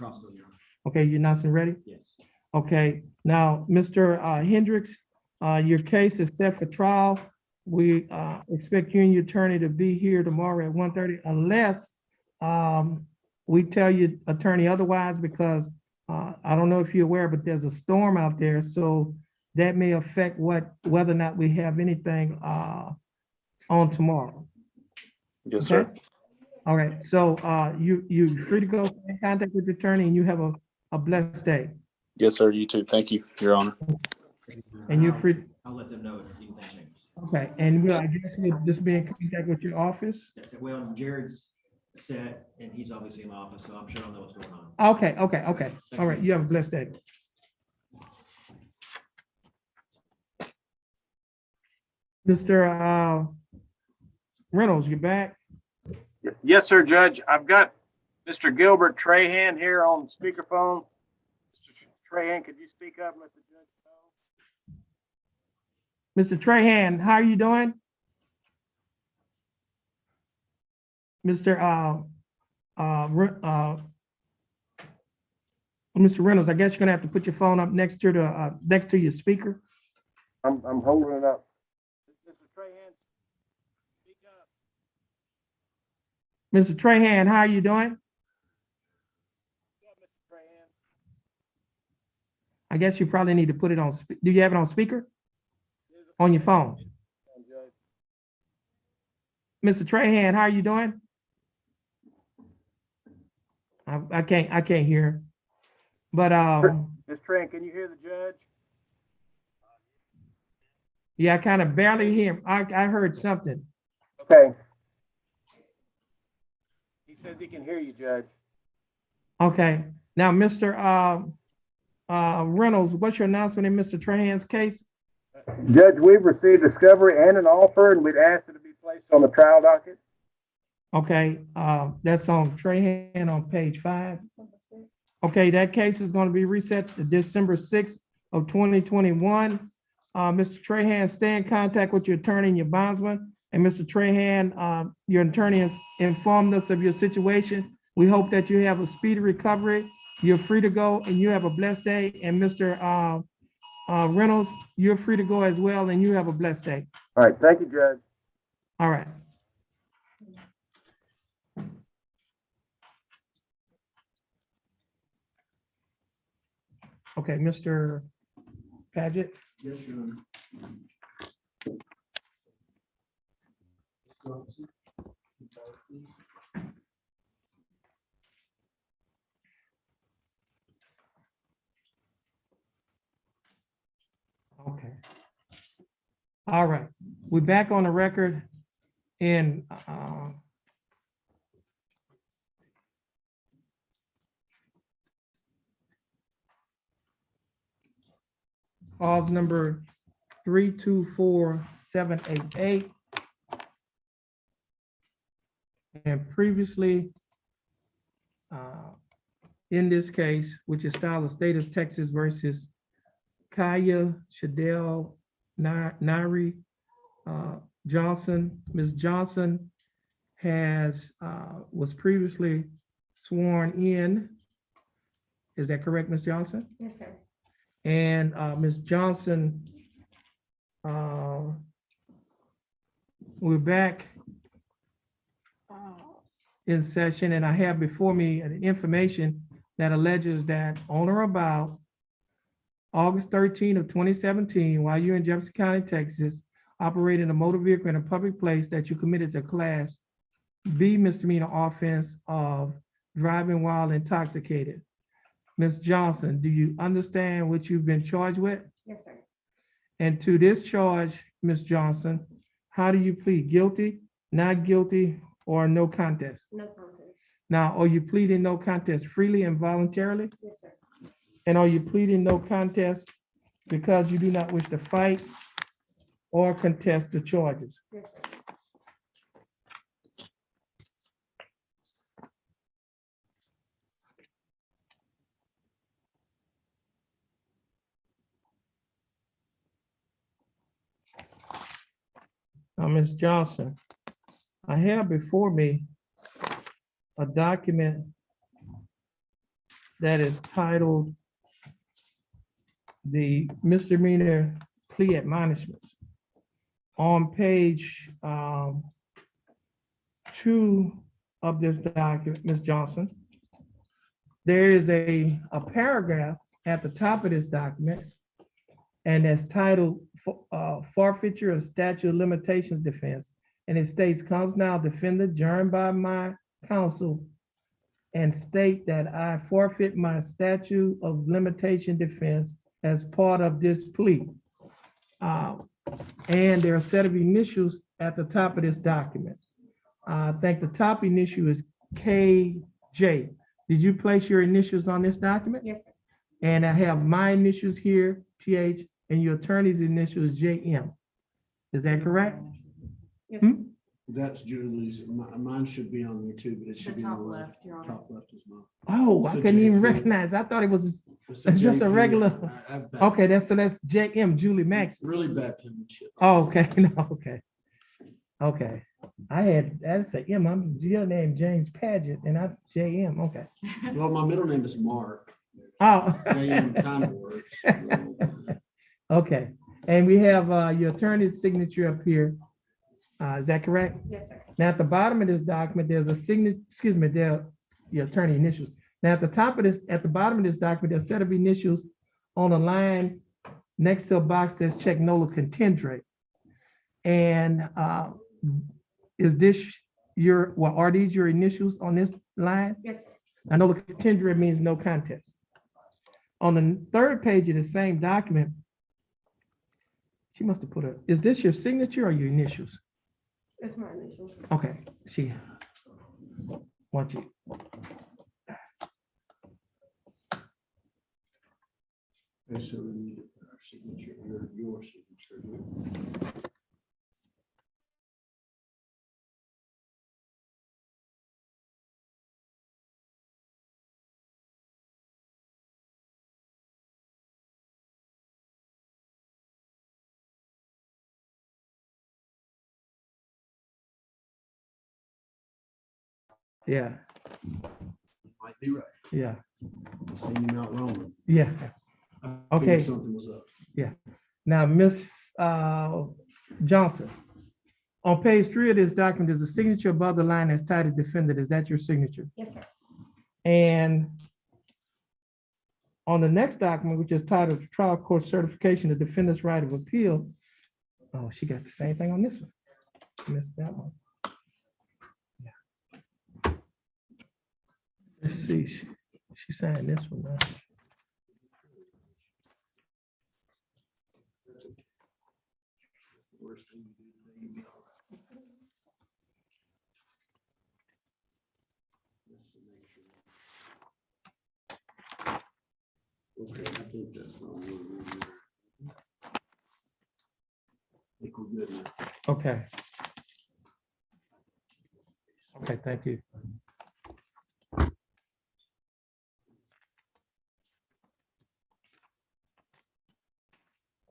Speaker 1: Okay, your announcement ready?
Speaker 18: Yes.
Speaker 1: Okay, now, Mr. Hendricks, your case is set for trial. We expect you and your attorney to be here tomorrow at 1:30 unless we tell your attorney otherwise, because I don't know if you're aware, but there's a storm out there. So that may affect whether or not we have anything on tomorrow.
Speaker 6: Yes, sir.
Speaker 1: All right, so you free to go in contact with the attorney and you have a blessed day.
Speaker 6: Yes, sir. You too. Thank you, Your Honor.
Speaker 1: And you're free,
Speaker 18: I'll let them know if anything changes.
Speaker 1: okay, and I guess we'll just be in contact with your office?
Speaker 18: That's it. Well, Jared's set and he's obviously in my office, so I'm sure I'll know what's going on.
Speaker 1: Okay, all right, you have a blessed day. Mr. Reynolds, you back?
Speaker 10: Yes, sir, Judge. I've got Mr. Gilbert Trahan here on speakerphone. Mr. Trahan, could you speak up and let the judge know?
Speaker 1: Mr. Trahan, how are you doing? Mr. Reynolds, I guess you're gonna have to put your phone up next to your speaker.
Speaker 10: I'm holding it up. Mr. Trahan, speak up.
Speaker 1: Mr. Trahan, how are you doing?
Speaker 10: Yeah, Mr. Trahan.
Speaker 1: I guess you probably need to put it on, do you have it on speaker? On your phone? Mr. Trahan, how are you doing? I can't hear. But
Speaker 10: Ms. Trahan, can you hear the judge?
Speaker 1: yeah, I kind of barely hear him. I heard something.
Speaker 10: Okay. He says he can hear you, Judge.
Speaker 1: Okay. Now, Mr. Reynolds, what's your announcement in Mr. Trahan's case?
Speaker 10: Judge, we've received discovery and an offer, and we'd ask that it be placed on the trial docket.
Speaker 1: Okay, that's on Trahan on page 5. Okay, that case is going to be reset to December 6th of 2021. Mr. Trahan, stay in contact with your attorney and your bondsman. And Mr. Trahan, your attorney informed us of your situation. We hope that you have a speedy recovery. You're free to go and you have a blessed day. And Mr. Reynolds, you're free to go as well and you have a blessed day.
Speaker 10: All right, thank you, Judge.
Speaker 1: All right. Okay, Mr. Paget.
Speaker 12: Yes, Your Honor.
Speaker 1: Okay. All right, we're back on the record in clause number 324788. And previously, in this case, which is styled the state of Texas versus Kaya Shadell Nari Johnson. Ms. Johnson was previously sworn in. Is that correct, Ms. Johnson?
Speaker 13: Yes, sir.
Speaker 1: And Ms. Johnson, we're back in session, and I have before me information that alleges that on or about August 13 of 2017, while you're in Jefferson County, Texas, operating a motor vehicle in a public place, that you committed the Class B misdemeanor offense of driving while intoxicated. Ms. Johnson, do you understand what you've been charged with?
Speaker 13: Yes, sir.
Speaker 1: And to this charge, Ms. Johnson, how do you plead? Guilty, not guilty, or no contest?
Speaker 13: No contest.
Speaker 1: Now, are you pleading no contest freely and voluntarily?
Speaker 13: Yes, sir.
Speaker 1: And are you pleading no contest because you do not wish to fight or contest the charges?
Speaker 13: Yes, sir.
Speaker 1: Now, Ms. Johnson, I have before me a document that is titled the misdemeanor plea admonishments. On page 2 of this document, Ms. Johnson, there is a paragraph at the top of this document, and it's titled forfeiture of statute of limitations defense. And it states, comes now defendant adjourned by my counsel and state that I forfeit my statute of limitation defense as part of this plea. And there are a set of initials at the top of this document. I think the top initial is KJ. Did you place your initials on this document?
Speaker 17: Yes, sir.
Speaker 1: And I have my initials here, TH, and your attorney's initial is JM. Is that correct?
Speaker 17: Yes.
Speaker 1: Hmm?
Speaker 12: That's Julie's. Mine should be on there too, but it should be on
Speaker 16: top
Speaker 12: the
Speaker 16: left,
Speaker 12: left,
Speaker 16: Your Honor.
Speaker 12: top left as well.
Speaker 1: Oh, I
Speaker 12: So
Speaker 1: couldn't even
Speaker 12: JP.
Speaker 1: recognize. I thought it was
Speaker 12: It's
Speaker 1: it's just a
Speaker 12: JP.
Speaker 1: regular.
Speaker 12: I've bad-
Speaker 1: Okay, that's JM, Julie Max.
Speaker 12: Really bad penmanship.
Speaker 1: Oh, okay, no, okay. Okay. That's a M. I'm your name James Paget and I'm JM. Okay.
Speaker 12: Well, my middle name is Mark.
Speaker 1: Oh.
Speaker 12: JM kind of works.
Speaker 1: Okay. And we have your attorney's signature up here. Is that correct?
Speaker 17: Yes, sir.
Speaker 1: Now, at the bottom of this document, there's a signature, excuse me, there are your attorney initials. Now, at the bottom of this document, there's a set of initials on a line next to a box that's checked Nola Contendere. And is this are these your initials on this line?
Speaker 17: Yes, sir.
Speaker 1: I know the Contendere means no contest. On the third page of the same document, she must have is this your signature or your initials?
Speaker 17: It's my initials.
Speaker 1: Okay, she wants you.
Speaker 12: Okay, so we need our signature, your signature.
Speaker 1: Yeah,
Speaker 12: Might be right.
Speaker 1: yeah,
Speaker 12: Seen you not wrong.
Speaker 1: yeah.
Speaker 12: I
Speaker 1: Okay.
Speaker 12: figured something was up.
Speaker 1: Yeah. Now, Ms. Johnson, on page 3 of this document, there's a signature above the line that's titled defendant. Is that your signature?
Speaker 17: Yes, sir.
Speaker 1: And on the next document, which is titled Trial Court Certification of Defendant's Right of Appeal. Oh, she got the same thing on this one. Missed that one. Yeah. Let's see, she signed this one now.
Speaker 12: That's the worst thing you do today. You get all that. Just to make sure. Okay, I think that's not where we were. I think we're good now.
Speaker 1: Okay. Okay, thank you.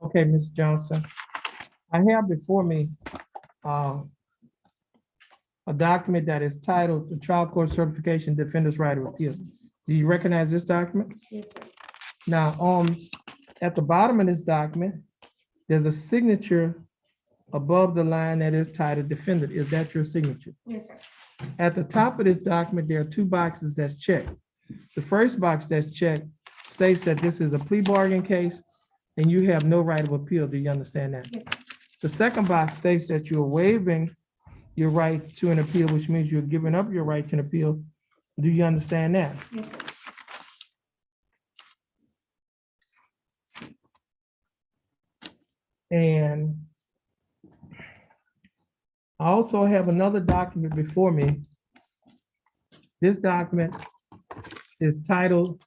Speaker 1: Okay, Ms. Johnson, I have before me a document that is titled the Trial Court Certification Defendant's Right of Appeal. Do you recognize this document?
Speaker 17: Yes, sir.
Speaker 1: Now, at the bottom of this document, there's a signature above the line that is titled defendant. Is that your signature?
Speaker 17: Yes, sir.
Speaker 1: At the top of this document, there are 2 boxes that's checked. The first box that's checked states that this is a plea bargain case and you have no right of appeal. Do you understand that?
Speaker 17: Yes, sir.
Speaker 1: The second box states that you're waiving your right to an appeal, which means you're giving up your right to an appeal. Do you understand that?
Speaker 17: Yes, sir.
Speaker 1: And I also have another document before me. This document is titled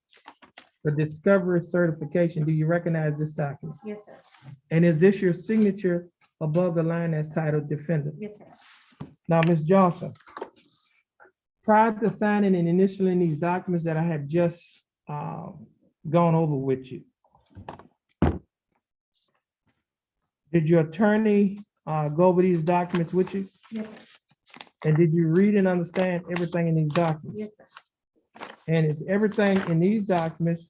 Speaker 1: the Discovery Certification. Do you recognize this document?
Speaker 17: Yes, sir.
Speaker 1: And is this your signature above the line that's titled defendant?
Speaker 17: Yes, sir.
Speaker 1: Now, Ms. Johnson, prior to signing and initialing these documents that I have just gone over with you, did your attorney go over these documents with you?
Speaker 17: Yes, sir.
Speaker 1: And did you read and understand everything in these documents?
Speaker 17: Yes, sir.
Speaker 1: And is everything in these documents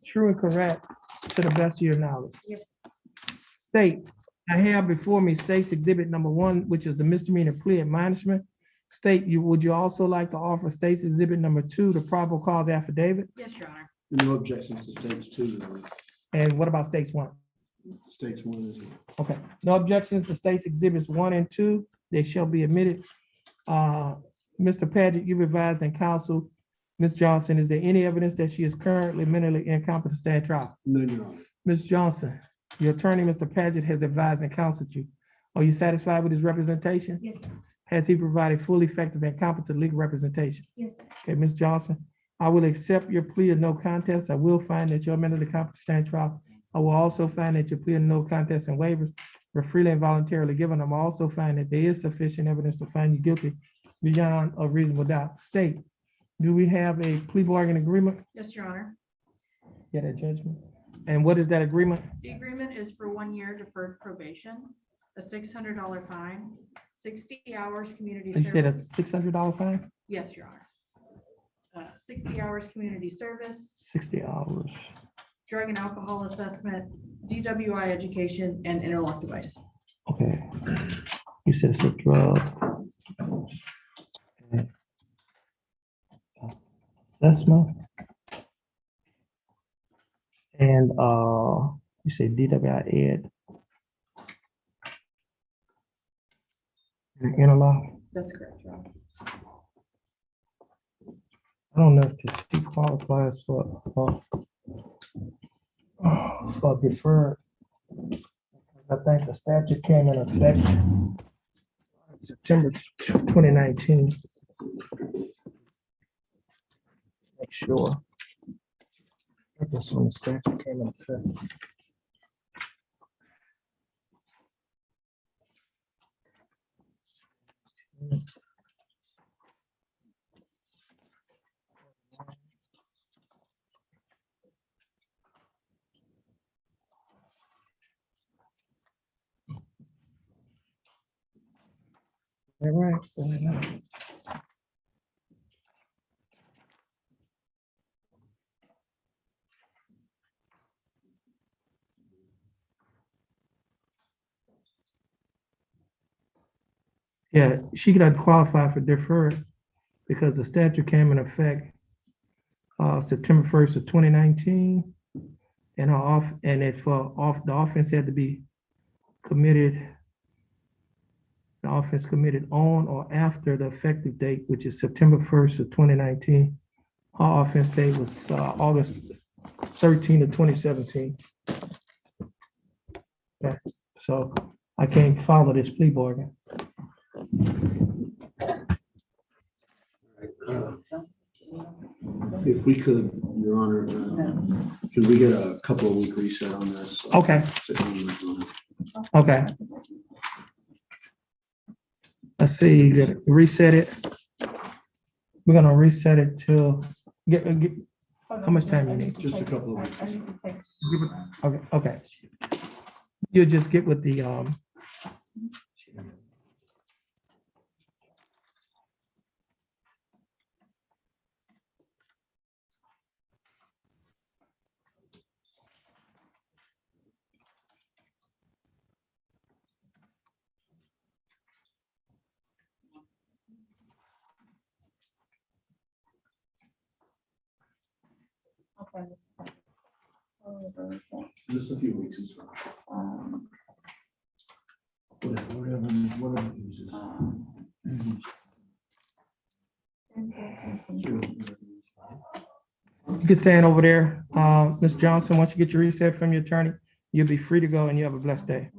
Speaker 1: true and correct to the best of your knowledge?
Speaker 17: Yes.
Speaker 1: State, I have before me State's Exhibit number 1, which is the misdemeanor plea admonishment. State, would you also like to offer State's Exhibit number 2, the probable cause affidavit?
Speaker 5: Yes, Your Honor.
Speaker 12: No objections to states 2.
Speaker 1: And what about State's 1?
Speaker 12: States 1 is.
Speaker 1: Okay, no objections to State's Exhibits 1 and 2. They shall be admitted. Mr. Paget, you've advised in counsel, Ms. Johnson, is there any evidence that she is currently mentally incompetent to stand trial?
Speaker 12: No, Your Honor.
Speaker 1: Ms. Johnson, your attorney, Mr. Paget, has advised and counseled you. Are you satisfied with his representation?
Speaker 17: Yes, sir.
Speaker 1: Has he provided full, effective, and competent legal representation?
Speaker 17: Yes, sir.
Speaker 1: Okay, Ms. Johnson, I will accept your plea of no contest. I will find that you're mentally competent to stand trial. I will also find that your plea of no contest and waivers were freely and voluntarily given. I'm also find that there is sufficient evidence to find you guilty beyond a reasonable doubt. State, do we have a plea bargain agreement?
Speaker 5: Yes, Your Honor.
Speaker 1: Get that judgment. And what is that agreement?
Speaker 5: The agreement is for 1 year deferred probation, a $600 fine, 60 hours community
Speaker 1: You said a
Speaker 5: service.
Speaker 1: $600 fine?
Speaker 5: Yes, Your Honor. 60 hours community service,
Speaker 1: 60 hours.
Speaker 5: drug and alcohol assessment, DWI education, and interlock device.
Speaker 1: Okay. You said it's a drug. Assessment. And you said DWI ed. Interlock.
Speaker 5: That's correct, Your Honor.
Speaker 1: I don't know if she qualifies for deferred. I think the statute came in effect September 2019. Make sure. I think that's when the statute came in effect. All right. Yeah, she could qualify for deferred because the statute came in effect September 1st of 2019. And the offense had to be committed. The offense committed on or after the effective date, which is September 1st of 2019. Her offense date was August 13 of 2017. Yeah, so I can't follow this plea bargain.
Speaker 12: If we could, Your Honor, could we get a couple of week reset on this?
Speaker 1: Okay. Okay. Let's see, you gotta reset it. We're gonna reset it till, get, how much time you need?
Speaker 12: Just a couple of weeks.
Speaker 1: Okay, okay. You'll just get with the,
Speaker 12: Just a few weeks is fine. Whatever uses.
Speaker 1: you can stand over there. Ms. Johnson, once you get your reset from your attorney, you'll be free to go and you have a blessed day.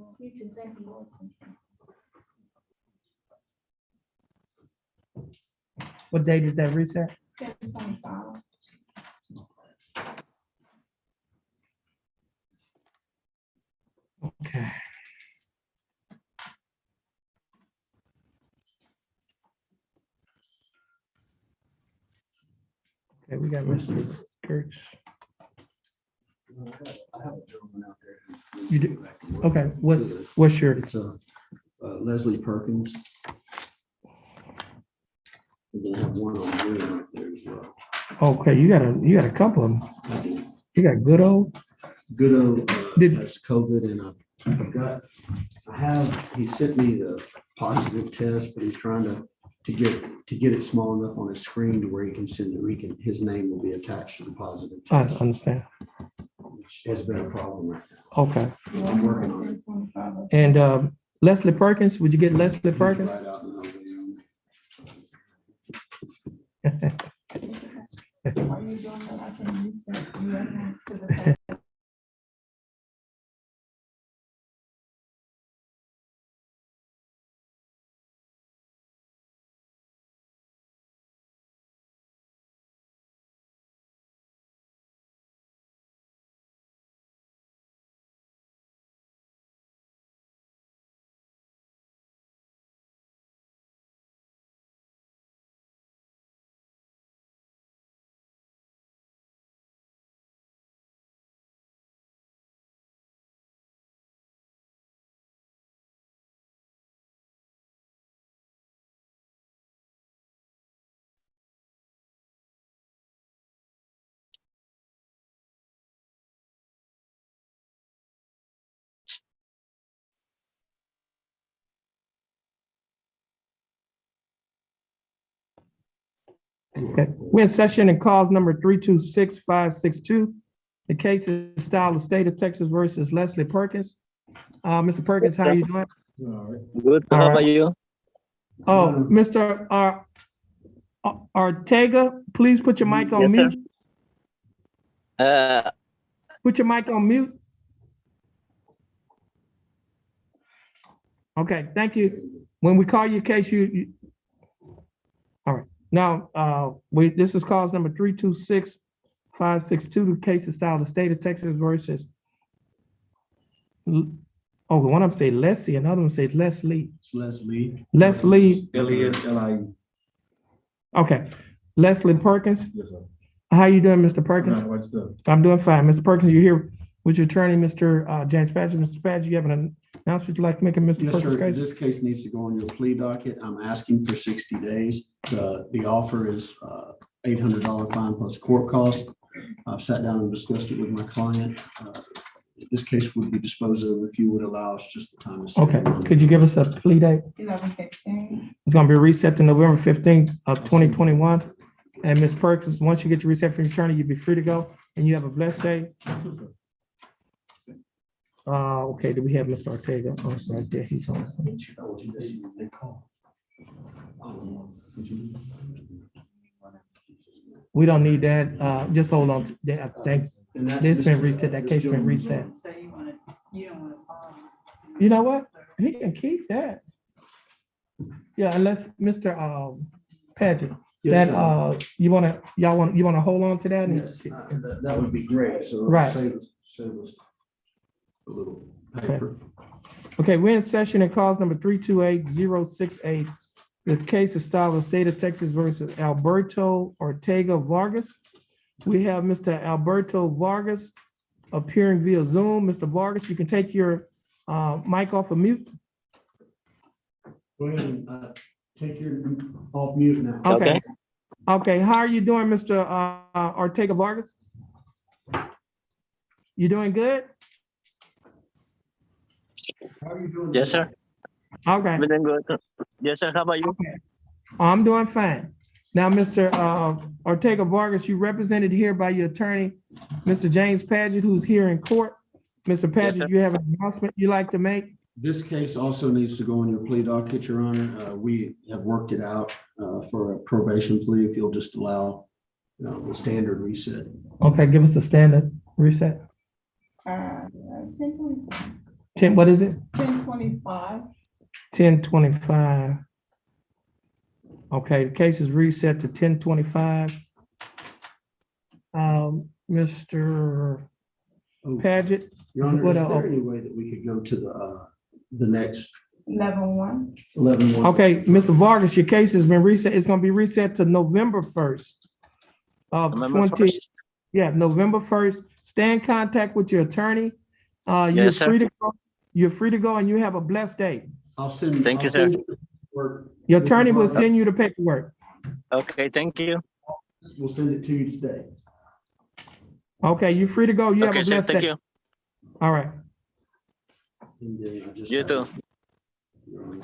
Speaker 1: What date is that reset? Okay. Okay, we got Mr. Kurtz.
Speaker 12: I have a gentleman out there.
Speaker 1: You do? Okay, what's your?
Speaker 12: It's Leslie Perkins. We're gonna have one on Zoom right there as well.
Speaker 1: Okay, you got a couple of them. You got good old.
Speaker 12: Good has COVID, and he sent me the positive test, but he's trying to get it small enough on his screen to where he can send it. His name will be attached to the positive
Speaker 1: I
Speaker 12: test.
Speaker 1: understand.
Speaker 12: Which has been a problem right now.
Speaker 1: Okay.
Speaker 12: I'm working on it.
Speaker 1: And Leslie Perkins, would you get Leslie Perkins?
Speaker 12: Right out in the middle.
Speaker 4: While you're doing that, I can reset you to the same.
Speaker 1: Okay, we're in session and cause number 326562. The case is style of state of Texas versus Leslie Perkins. Mr. Perkins, how you doing?
Speaker 8: Good.
Speaker 1: All
Speaker 8: How
Speaker 1: right.
Speaker 8: about you?
Speaker 1: Oh, Mr. Ortega, please put your mic on
Speaker 8: Yes, sir.
Speaker 1: mute.
Speaker 8: Uh,
Speaker 1: Put your mic on mute. Okay, thank you. When we call your case, all right. Now, this is cause number 326562. The case is style of state of Texas versus, one of them say Leslie, another one says Leslie.
Speaker 12: It's Leslie.
Speaker 1: Leslie.
Speaker 12: L-E-S-L-I-E.
Speaker 1: Okay, Leslie Perkins.
Speaker 12: Yes, sir.
Speaker 1: How you doing, Mr. Perkins?
Speaker 12: What's up?
Speaker 1: I'm doing fine. Mr. Perkins, you're here with your attorney, Mr. James Padgett. Mr. Padgett, you have an announcement you'd like to make in Mr.
Speaker 12: Yes,
Speaker 1: Perkins'
Speaker 12: sir.
Speaker 1: case?
Speaker 12: This case needs to go on your plea docket. I'm asking for 60 days. The offer is $800 fine plus court cost. I've sat down and discussed it with my client. This case would be disposed of if you would allow us just the time to.
Speaker 1: Okay, could you give us a plea date?
Speaker 4: 11:15.
Speaker 1: It's gonna be reset to November 15th of 2021. And Ms. Perkins, once you get your reset from your attorney, you'll be free to go and you have a blessed day. Okay, do we have Mr. Ortega? Oh, it's right there. He's on. We don't need that. Just hold on. I think this been reset. That case been reset.
Speaker 4: So you don't want to follow.
Speaker 1: You know what? He can keep that. Yeah, unless Mr. Padgett,
Speaker 12: Yes,
Speaker 1: that, you wanna hold on to that?
Speaker 12: Yes, that would be great. So
Speaker 1: Right.
Speaker 12: save us a little
Speaker 1: Okay.
Speaker 12: paper.
Speaker 1: Okay, we're in session and cause number 328068. The case is style of state of Texas versus Alberto Ortega Vargas. We have Mr. Alberto Vargas appearing via Zoom. Mr. Vargas, you can take your mic off of mute.
Speaker 12: Go ahead and take your off mute now.
Speaker 1: Okay. Okay, how are you doing, Mr. Ortega Vargas? You doing good?
Speaker 12: How are you doing?
Speaker 8: yes, sir.
Speaker 1: Okay.
Speaker 8: Everything good. Yes, sir. How about you?
Speaker 1: Okay. I'm doing fine. Now, Mr. Ortega Vargas, you represented here by your attorney, Mr. James Padgett, who's here in court. Mr.
Speaker 8: Yes, sir.
Speaker 1: Padgett, you have an announcement you'd like to make?
Speaker 12: This case also needs to go on your plea docket, Your Honor. We have worked it out for a probation plea, if you'll just allow the standard reset.
Speaker 1: Okay, give us a standard reset.
Speaker 4: 10:25.
Speaker 1: 10, what is it?
Speaker 4: 10:25.
Speaker 1: 10:25. Okay, the case is reset to 10:25. Mr. Padgett?
Speaker 12: Your Honor,
Speaker 1: what
Speaker 12: is
Speaker 1: else?
Speaker 12: there any way that we could go to the next
Speaker 4: 11:1.
Speaker 12: 11?
Speaker 1: Okay, Mr. Vargas, your case has been reset. It's gonna be reset to November 1st of
Speaker 8: November
Speaker 1: 20.
Speaker 8: 1st.
Speaker 1: Yeah, November 1st. Stay in contact with your attorney. You're
Speaker 8: Yes, sir.
Speaker 1: free to go. You're free to go and you have a blessed day.
Speaker 12: I'll send.
Speaker 8: Thank you,
Speaker 12: I'll
Speaker 8: sir.
Speaker 12: send you the paperwork.
Speaker 1: Your attorney will
Speaker 12: Mr.
Speaker 1: send you the paperwork.
Speaker 8: Okay, thank you.
Speaker 12: We'll send it to you today.
Speaker 1: Okay, you're free to go. You have
Speaker 8: Okay,
Speaker 1: a
Speaker 8: sir.
Speaker 1: blessed
Speaker 8: Thank
Speaker 1: day.
Speaker 8: you.
Speaker 1: All right.
Speaker 12: And then I just
Speaker 8: You
Speaker 12: have-
Speaker 8: too.
Speaker 12: Your Honor.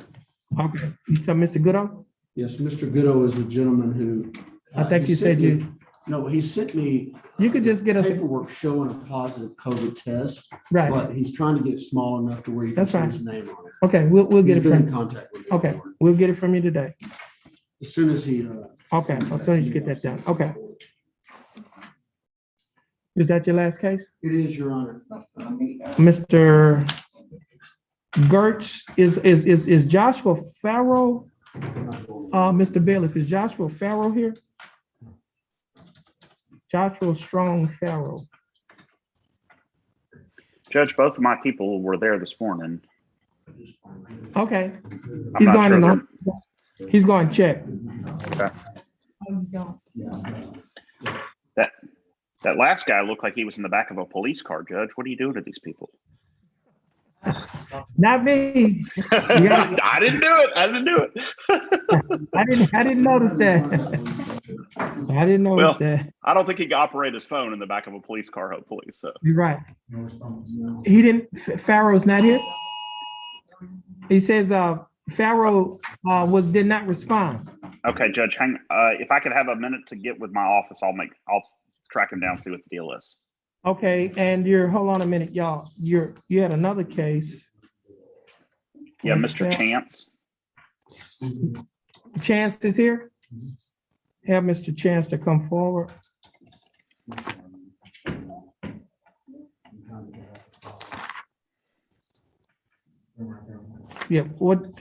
Speaker 1: Okay. You said Mr. Goodo?
Speaker 12: Yes, Mr. Goodo is the gentleman who.
Speaker 1: I think
Speaker 12: he
Speaker 1: you
Speaker 12: sent
Speaker 1: said
Speaker 12: me-
Speaker 1: you,
Speaker 12: No, he sent me.
Speaker 1: you could just get us,
Speaker 12: Paperwork showing a positive COVID test,
Speaker 1: right.
Speaker 12: but he's trying to get it small enough to where you can
Speaker 1: That's
Speaker 12: see
Speaker 1: fine.
Speaker 12: his name on it.
Speaker 1: Okay, we'll get
Speaker 12: He's
Speaker 1: it
Speaker 12: been in
Speaker 1: from,
Speaker 12: contact with me.
Speaker 1: okay, we'll get it from you today.
Speaker 12: As soon as he
Speaker 1: Okay, as soon as you get that done, okay. Is that your last case?
Speaker 12: It is, Your Honor.
Speaker 1: Mr. Gertz, is Joshua Farrow, Mr. Bailiff, is Joshua Farrow here? Joshua Strong Farrow.
Speaker 2: Judge, both of my people were there this morning.
Speaker 1: Okay.
Speaker 2: I'm
Speaker 1: He's
Speaker 2: not
Speaker 1: going
Speaker 2: sure
Speaker 1: to, he's going to check.
Speaker 2: Okay. That last guy looked like he was in the back of a police car, Judge. What are you doing to these people?
Speaker 1: Not me.
Speaker 2: I didn't do it. I didn't do it.
Speaker 1: I didn't notice that. I didn't notice that.
Speaker 2: I don't think he could operate his phone in the back of a police car, hopefully. So
Speaker 1: You're right. He didn't, Farrow's not here? He says Farrow did not respond.
Speaker 2: okay, Judge, hang. If I could have a minute to get with my office, I'll track him down, see what the deal is.
Speaker 1: Okay, and hold on a minute, y'all. You had another case.
Speaker 2: Yeah, Mr. Chance.
Speaker 1: Chance is here? Have Mr. Chance to come forward. Yeah, what,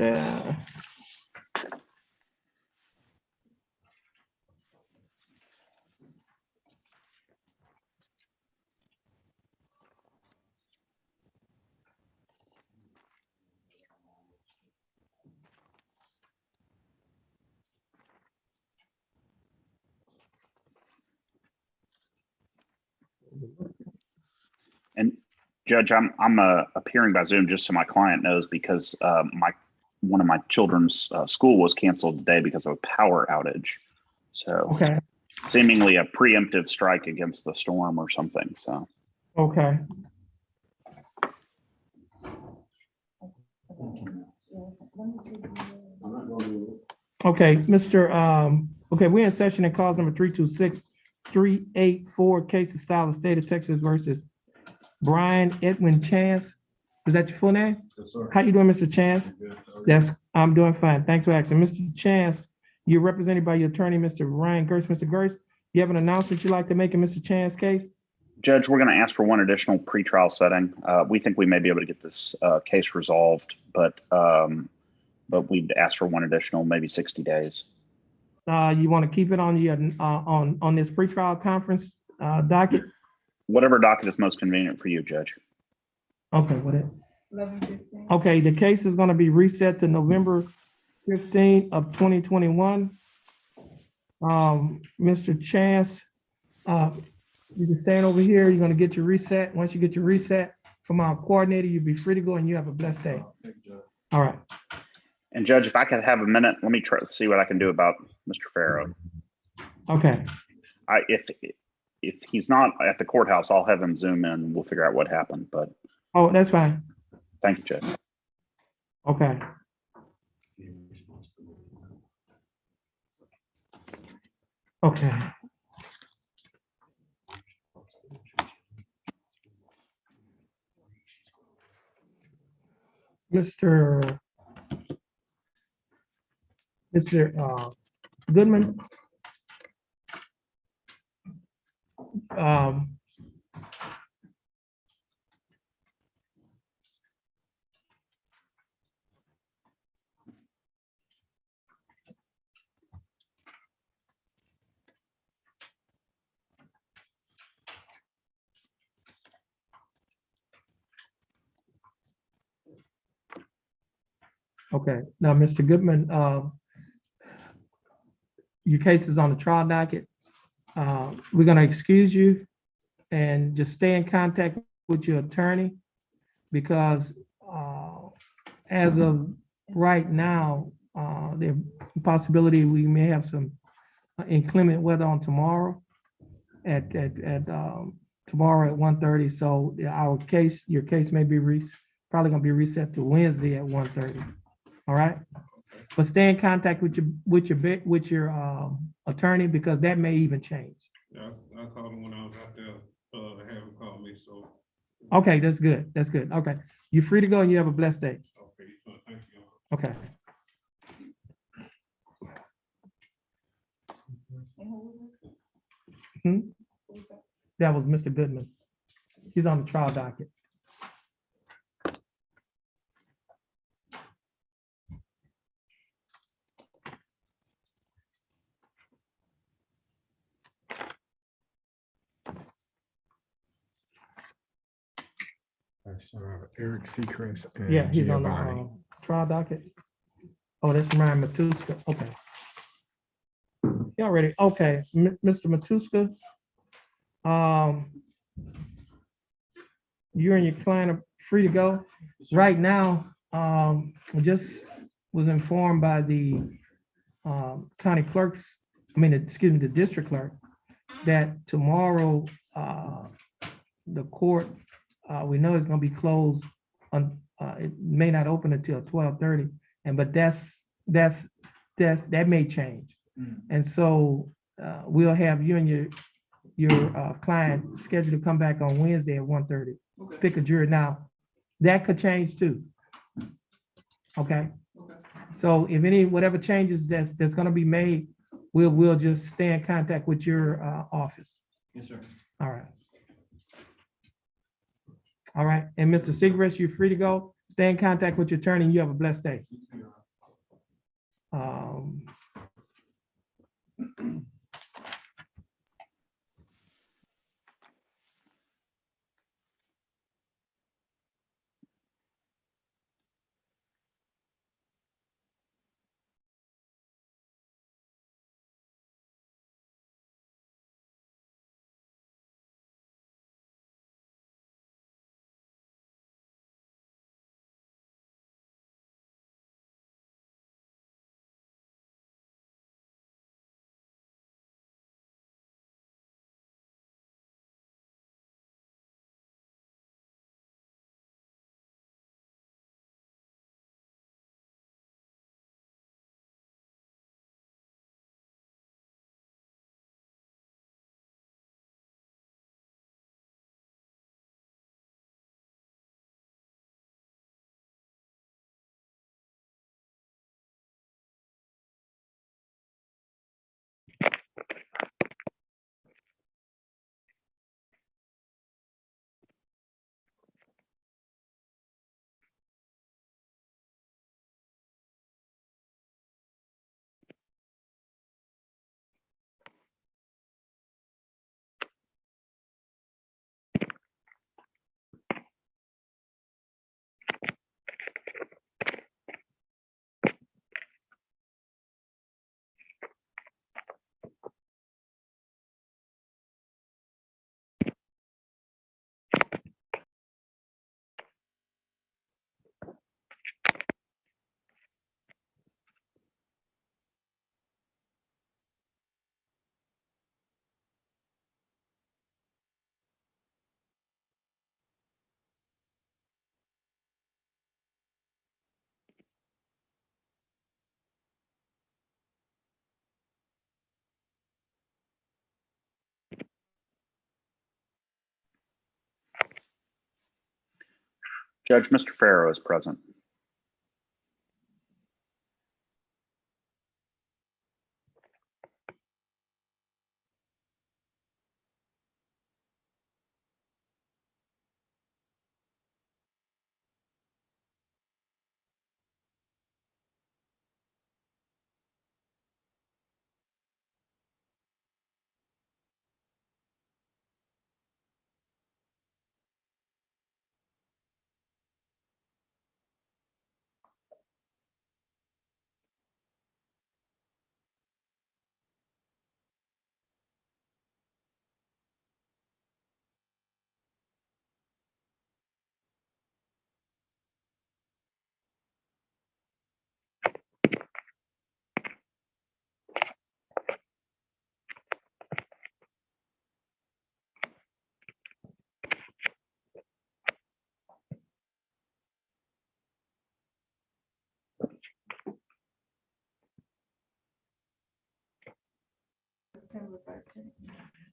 Speaker 2: And Judge, I'm appearing by Zoom just so my client knows because one of my children's school was canceled today because of a power outage. So
Speaker 1: okay,
Speaker 2: seemingly a preemptive strike against the storm or something. So
Speaker 1: okay. Okay, okay, we're in session in cause number 326-384, case of style of state of Texas versus Brian Edwin Chance. Is that your full name?
Speaker 21: Yes, sir.
Speaker 1: How you doing, Mr. Chance? I'm doing fine. Thanks for asking. Mr. Chance, you're represented by your attorney, Mr. Ryan Gertz. Mr. Gertz, you have an announcement you'd like to make in Mr. Chance's case?
Speaker 2: Judge, we're going to ask for one additional pretrial setting. We think we may be able to get this case resolved, but we'd ask for one additional, maybe 60 days.
Speaker 1: You want to keep it on your on this pretrial conference docket?
Speaker 2: Whatever docket is most convenient for you, Judge.
Speaker 1: Okay, okay, the case is going to be reset to November 15th of 2021. Mr. Chance, you can stand over here. You're going to get your reset. Once you get your reset from our coordinator, you'll be free to go and you have a blessed day. All right.
Speaker 2: And Judge, if I could have a minute, let me try to see what I can do about Mr. Farrow.
Speaker 1: Okay.
Speaker 2: If he's not at the courthouse, I'll have him Zoom in and we'll figure out what happened. But
Speaker 1: oh, that's fine.
Speaker 2: Thank you, Judge.
Speaker 1: Okay. Okay. Mr. Goodman. Okay, now, Mr. Goodman, your case is on the trial docket. We're gonna excuse you and just stay in contact with your attorney because as of right now, the possibility we may have some inclement weather on tomorrow at tomorrow at 1:30. So your case may be probably gonna be reset to Wednesday at 1:30. All right, but stay in contact with your attorney because that may even change.
Speaker 20: Yeah, I called him when I was out there, have him call me, so.
Speaker 1: Okay, that's good. That's good. Okay, you're free to go and you have a blessed day.
Speaker 20: Okay, thank you.
Speaker 1: Okay. Hmm? That was Mr. Goodman. He's on the trial docket.
Speaker 15: That's Eric Seacrest and
Speaker 1: Yeah, he's on the
Speaker 15: Giovanni.
Speaker 1: trial docket. Oh, that's Ryan Matuska. Okay. Y'all ready? Okay, Mr. Matuska. You and your client are free to go. Right now, I just was informed by the county clerks, excuse me, the district clerk, that tomorrow, the court, we know it's gonna be closed on, it may not open until 12:30, but that may change. And so we'll have you and your client scheduled to come back on Wednesday at 1:30. Pick a jury. Now, that could change too. Okay? So if whatever changes that's gonna be made, we'll just stay in contact with your office.
Speaker 18: Yes, sir.
Speaker 1: All right. All right, and Mr. Segrest, you're free to go. Stay in contact with your attorney, and you have a blessed day.
Speaker 2: Judge, Mr. Farrow is present.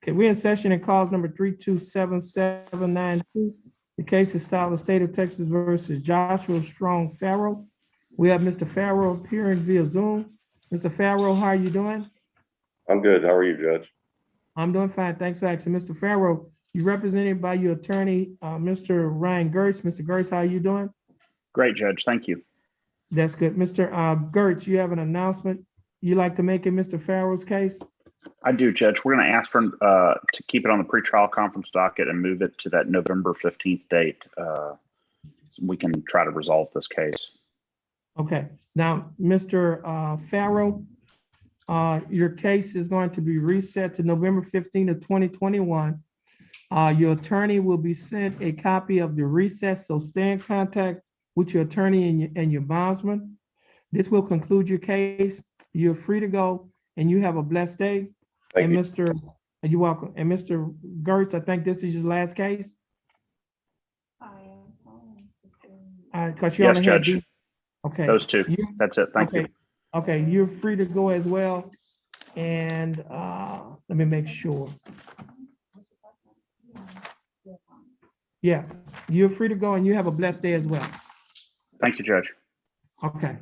Speaker 1: Okay, we're in session in cause number 3277792. The case is styled the state of Texas versus Joshua Strong Farrow. We have Mr. Farrow appearing via Zoom. Mr. Farrow, how are you doing?
Speaker 3: I'm good. How are you, Judge?
Speaker 1: I'm doing fine. Thanks for asking. Mr. Farrow, you represented by your attorney, Mr. Ryan Gertz. Mr. Gertz, how are you doing?
Speaker 2: Great, Judge. Thank you.
Speaker 1: That's good. Mr. Gertz, you have an announcement you like to make in Mr. Farrow's case?
Speaker 2: I do, Judge. We're going to ask for to keep it on the pretrial conference docket and move it to that November 15th date. So we can try to resolve this case.
Speaker 1: Okay. Now, Mr. Farrow, your case is going to be reset to November 15th of 2021. Your attorney will be sent a copy of the recess, so stay in contact with your attorney and your bondsman. This will conclude your case. You're free to go, and you have a blessed day.
Speaker 3: Thank you.
Speaker 1: Mr. You're welcome. And Mr. Gertz, I think this is your last case. Because you
Speaker 2: Yes,
Speaker 1: only had
Speaker 2: Judge.
Speaker 1: these. Okay.
Speaker 2: Those two. That's it. Thank you.
Speaker 1: Okay, you're free to go as well. And let me make sure. Yeah, you're free to go and you have a blessed day as well.
Speaker 2: Thank you, Judge.
Speaker 1: Okay.